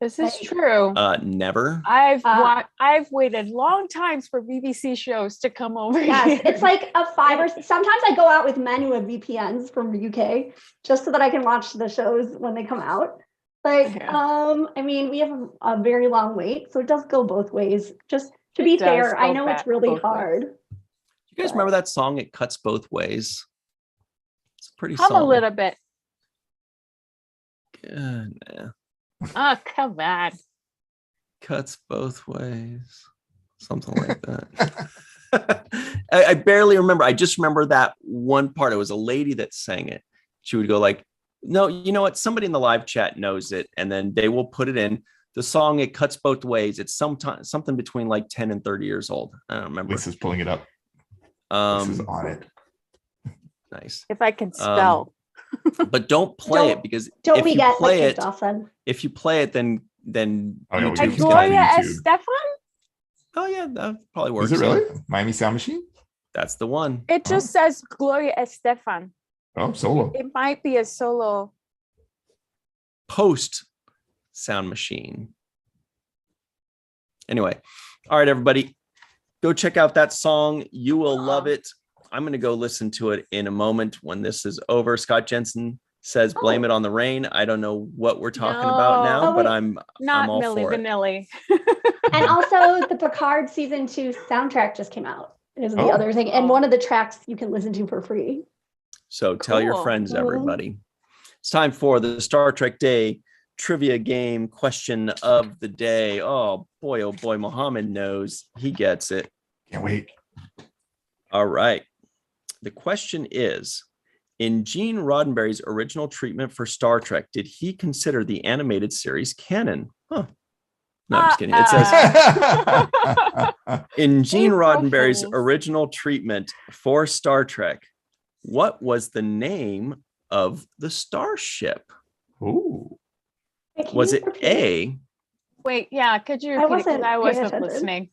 This is true. Never. I've waited long times for BBC shows to come over here. It's like a 5 or sometimes I go out with men who have VPNs from the UK just so that I can watch the shows when they come out. Like, I mean, we have a very long wait, so it does go both ways. Just to be fair, I know it's really hard. You guys remember that song? It cuts both ways. It's a pretty song. Hum a little bit. Good, man. Oh, come on. Cuts both ways. Something like that. I barely remember. I just remember that one part. It was a lady that sang it. She would go like, no, you know what? Somebody in the live chat knows it. And then they will put it in. The song, It Cuts Both Ways. It's something between like 10 and 30 years old. I don't remember. Lisa's pulling it up. Lisa's on it. Nice. If I can spell. But don't play it because if you play it, then YouTube Gloria Estefan? Oh yeah, that probably works. Is it really? Miami Sound Machine? That's the one. It just says Gloria Estefan. Oh, solo. It might be a solo. Post Sound Machine. Anyway, all right, everybody, go check out that song. You will love it. I'm going to go listen to it in a moment when this is over. Scott Jensen says, blame it on the rain. I don't know what we're talking about now, but I'm all Milli for Vanilli. And also the Picard season 2 soundtrack just came out is the other thing. And one of the tracks you can listen to for free. So tell your friends, everybody. It's time for the Star Trek Day trivia game question of the day. Oh boy, Mohammed knows. He gets it. Can't wait. All right. The question is, in Gene Roddenberry's original treatment for Star Trek, did he consider the animated series canon? Huh. No, I'm just kidding. It says, in Gene Roddenberry's original treatment for Star Trek, what was the name of the starship? Ooh. Was it A? Wait, yeah, could you repeat it? Because I wasn't listening.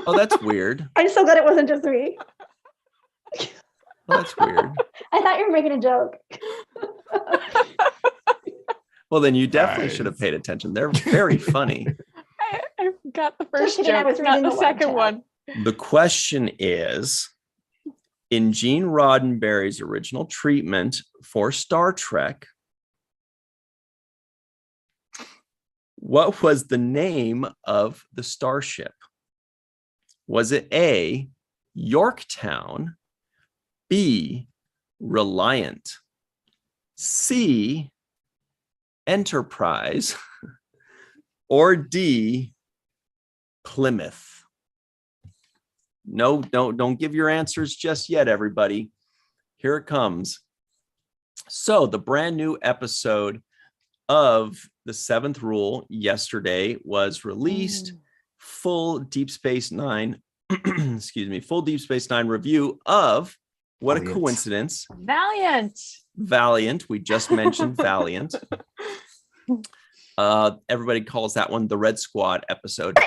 Oh, that's weird. I'm so glad it wasn't just me. Well, that's weird. I thought you were making a joke. Well, then you definitely should have paid attention. They're very funny. I got the first joke, I was not the second one. The question is, in Gene Roddenberry's original treatment for Star Trek, what was the name of the starship? Was it A, Yorktown, B, Reliant, C, Enterprise, or D, Plymouth? No, don't give your answers just yet, everybody. Here it comes. So the brand new episode of The Seventh Rule yesterday was released. Full Deep Space Nine, full Deep Space Nine review of what a coincidence. Valiant. We just mentioned Valiant. Everybody calls that one the Red Squad episode.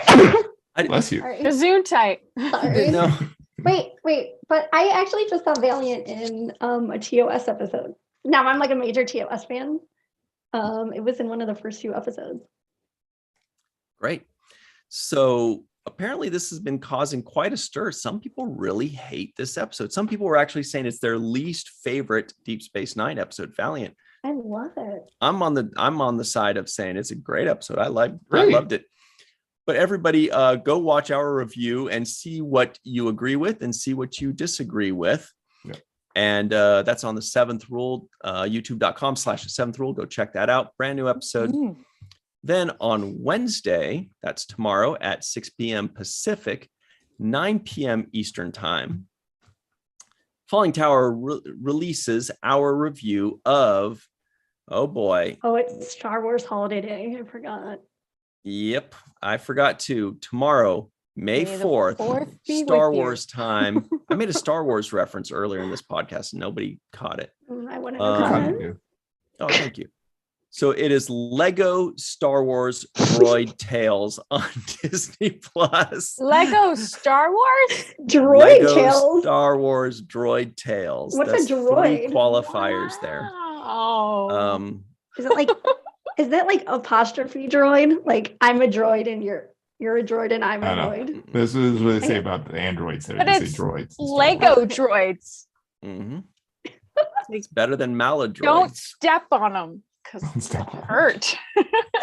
Bless you. Gesundheit. Sorry. No. Wait, but I actually just saw Valiant in a TOS episode. Now I'm like a major TOS fan. It was in one of the first few episodes. Great. So apparently this has been causing quite a stir. Some people really hate this episode. Some people were actually saying it's their least favorite Deep Space Nine episode, Valiant. I love it. I'm on the side of saying it's a great episode. I loved it. But everybody, go watch our review and see what you agree with and see what you disagree with. Yep. And that's on the Seventh Rule, youtube.com/seventh rule. Go check that out. Brand new episode. Then on Wednesday, that's tomorrow at 6 p.m. Pacific, 9 p.m. Eastern Time, Falling Tower releases our review of, it's Star Wars Holiday Day. I forgot. Yep, I forgot too. Tomorrow, May 4th, Star Wars time. I made a Star Wars reference earlier in this podcast and nobody caught it. I want to comment. Oh, thank you. So it is Lego Star Wars Droid Tales on Disney Plus. Lego Star Wars? Droid Lego Tales? Star Wars Droid Tales. What's That's a droid? 3 qualifiers there. Oh. Is that like apostrophe droid? Like I'm a droid and you're a droid and I'm a droid. This is what they say about the androids. They But say it's droids. Lego droids. Mm-hmm. It's better than maladroids. Don't step on them because it hurt.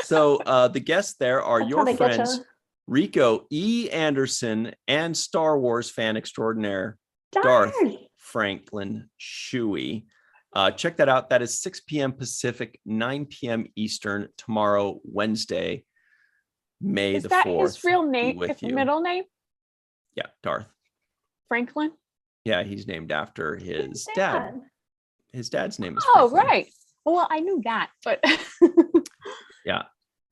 So the guests there are That's your how they get friends, ya. Rico E. Anderson and Star Wars fan extraordinaire, Darth Franklin Shuey. Check that out. That is 6 p.m. Pacific, 9 p.m. Eastern tomorrow, Wednesday, May Is the that 4th. his real name? with His you. middle name? Yeah, Darth. Franklin? Yeah, he's named after his dad. His dad's name is Oh, Franklin. right. Well, I knew that, but Yeah.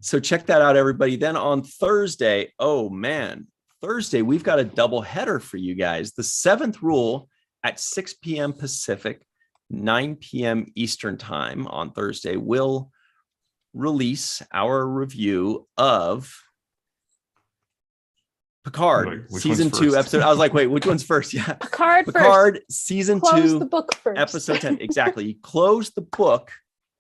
So check that out, everybody. Then on Thursday, oh man, Thursday, we've got a double header for you guys. The 7th Rule at 6 p.m. Pacific, 9 p.m. Eastern time on Thursday will release our review of Picard Like, which season one's 2 first? episode. I was like, wait, which one's first? Yeah. Picard season first. Close 2 the book first. episode 10. Exactly. You close the book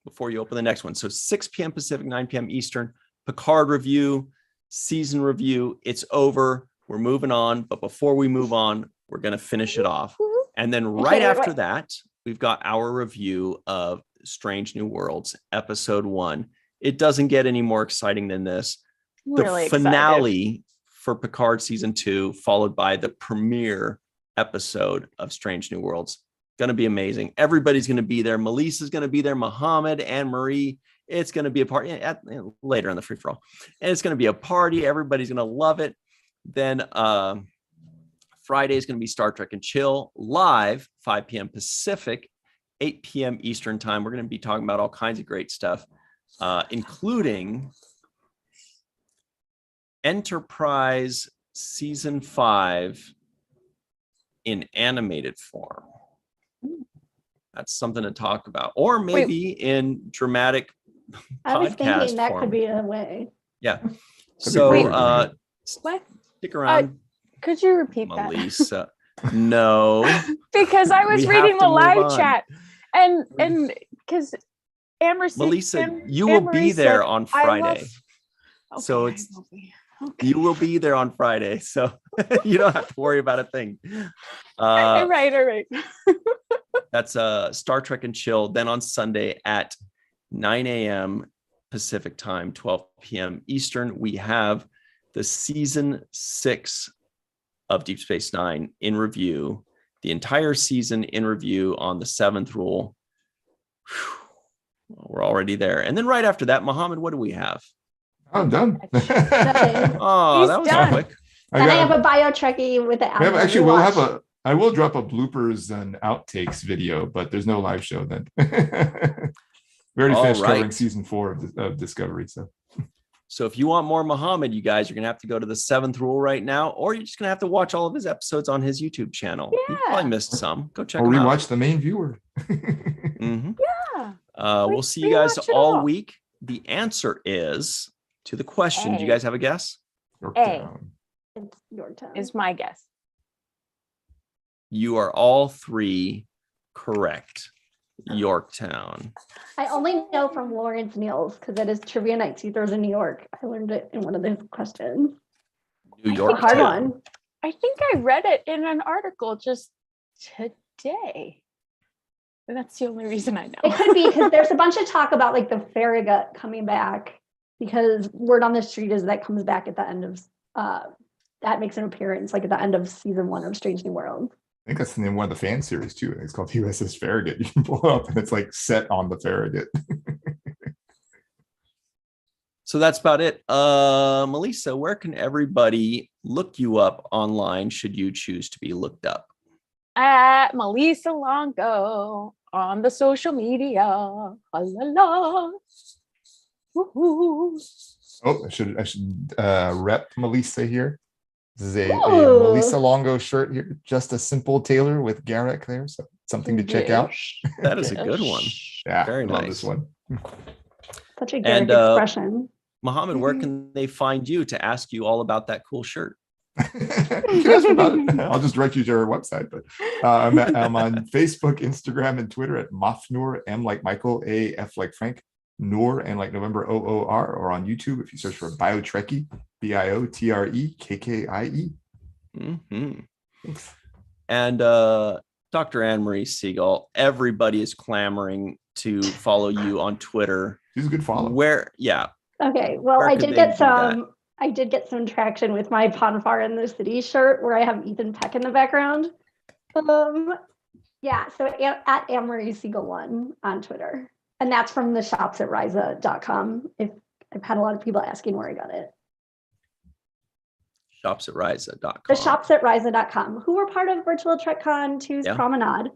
before you open the next one. So 6 p.m. Pacific, 9 p.m. Eastern, Picard review, season review. It's over. We're moving on. But before we move on, we're going to finish it off. And then right after that, we've got our review of Strange New Worlds, episode 1. It doesn't get any more exciting than this. Really The finale for Picard season 2, followed by the premiere episode of Strange New Worlds. Going to be amazing. Everybody's going to be there. Melissa's going to be there. Muhammad and Marie. It's going to be a party later in the free for all. And it's going to be a party. Everybody's going to love it. Then Friday is going to be Star Trek and Chill live, 5 p.m. Pacific, 8 p.m. Eastern time. We're going to be talking about all kinds of great stuff, including Enterprise season 5 in animated form. That's something to talk about, or maybe in dramatic I was podcast thinking that form. could be a way. Yeah. be So great. What? stick around, Could you repeat that? Melissa. No, Because I was We have reading to the move live on. chat and because Melissa, you will be there on Friday. So it's- You will be there on Friday, so you don't have to worry about a thing. all right. That's Star Trek and Chill. Then on Sunday at 9 a.m. Pacific time, 12 p.m. Eastern, we have the season 6 of Deep Space Nine in review. The entire season in review on the 7th Rule. Whew. We're already there. And then right after that, Muhammad, what do we have? I'm done. Oh, He's that was done. quick. And I have a bio trekkie with the I will drop a bloopers and outtakes video, but there's no live show then. We already All finished covering right. season 4 of Discovery. So if you want more Muhammad, you guys are going to have to go to the 7th Rule right now, or you're just going to have to watch all of his episodes on his YouTube channel. You probably missed some. Go check Or them out. rewatch the main viewer. Mhm. Yeah. We'll see you guys Rewatch it all all. week. The answer is to the question. Do you A. guys have a guess? Yorktown. It's your turn. Is my guess. You are all 3 correct. Yorktown. I only know from Lawrence Neals because it is trivia nights. He throws in New York. I learned it in one of the questions. New A York. hard Town. one. I think I read it in an article just today. And that's the only reason I It know. could be because there's a bunch of talk about like the Farragut coming back because word on the street is that comes back at the end of that makes an appearance like at the end of season 1 of Strange New World. I think that's the name of one of the fan series too. It's called USS Farragut. You can pull it up and it's like set on the Farragut. So that's about it. Melissa, where can everybody look you up online should you choose to be looked up? At Melissa Longo on the social media. La la la. Woohoo. Oh, I should rep Melissa here. This is a Melissa Longo shirt here, just a simple tailor with Garrick there. So something to check out. That is a good one. Yeah, very nice. Love this one. Such a Garrick expression. Muhammad, where can they find you to ask you all about that cool shirt? I'll just direct you to our website, but I'm on Facebook, Instagram, and Twitter at Mafnoor, M like Michael, A F like Frank, Noor and like November OOR, or on YouTube if you search for Biotrekkie, BIOTREKKIE. Mm-hmm. And Dr. Anne-Marie Siegel, everybody is clamoring to follow you on Twitter. She's a good follow. Okay, well, I did get some traction with my Ponfar in the City shirt where I have Ethan Peck in the background. Yeah, so at Anne-Marie Siegel 1 on Twitter. And that's from the shops at Riza.com. I've had a lot of people asking where I got it. Shops at Riza.com. The shops at Riza.com, who were part of Virtual TrekCon 2's Promenade.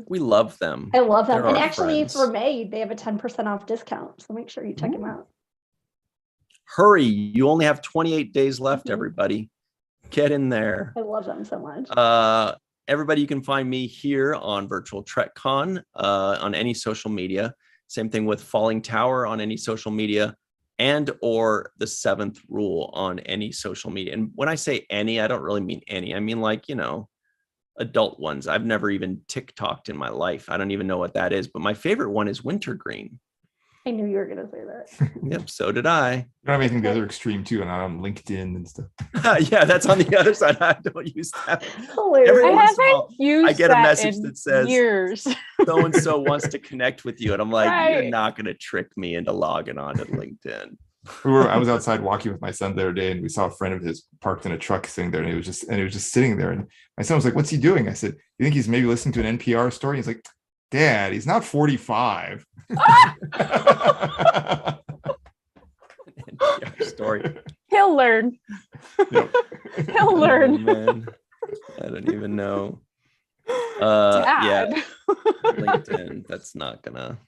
We love them. I love them. They're and actually friends. for May, they have a 10% off discount. So make sure you check them out. Hurry, you only have 28 days left, everybody. Get in there. I love them so much. Everybody, you can find me here on Virtual TrekCon on any social media. Same thing with Falling Tower on any social media, and or the 7th Rule on any social media. And when I say any, I don't really mean any. I mean adult ones. I've never even TikToked in my life. I don't even know what that is. But my favorite one is Wintergreen. I knew you were going to say that. Yep, so did I. You don't have anything the other extreme too, and I'm on LinkedIn and stuff. Yeah, that's on the other side. I don't use that. Hilarious. Every I once in a while, haven't used I get a message that says years. so and so wants to connect with you, and I'm like, Right. You're not going to trick me into logging on to LinkedIn. I was outside walking with my son the other day, and we saw a friend of his parked in a truck sitting there, and he was just sitting there. And my son was like, "What's he doing?" I said, "You think he's maybe listening to an NPR story?" He's like, "Dad, he's not 45." NPR story. He'll learn. Yep. He'll learn. Oh, man. I don't even know. Dad. Yeah, LinkedIn. That's not gonna.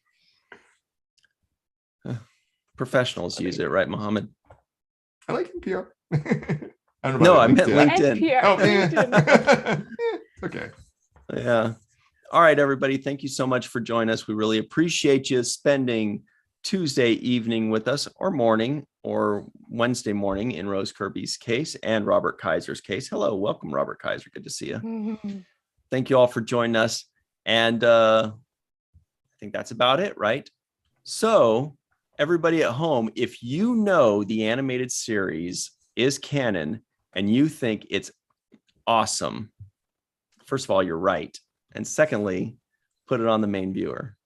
Professionals use it, right, Mohammed? I like NPR. I don't know No, about I meant LinkedIn. LinkedIn. NPR. Oh, LinkedIn. Okay. Yeah. All right, everybody. Thank you so much for joining us. We really appreciate you spending Tuesday evening with us, or morning, or Wednesday morning in Rose Kirby's case and Robert Kaiser's case. Hello, welcome, Robert Kaiser. Good to see you. Thank you all for joining us. And I think that's about it, right? So everybody at home, if you know the animated series is canon and you think it's awesome, first of all, you're right. And secondly, put it on the main viewer.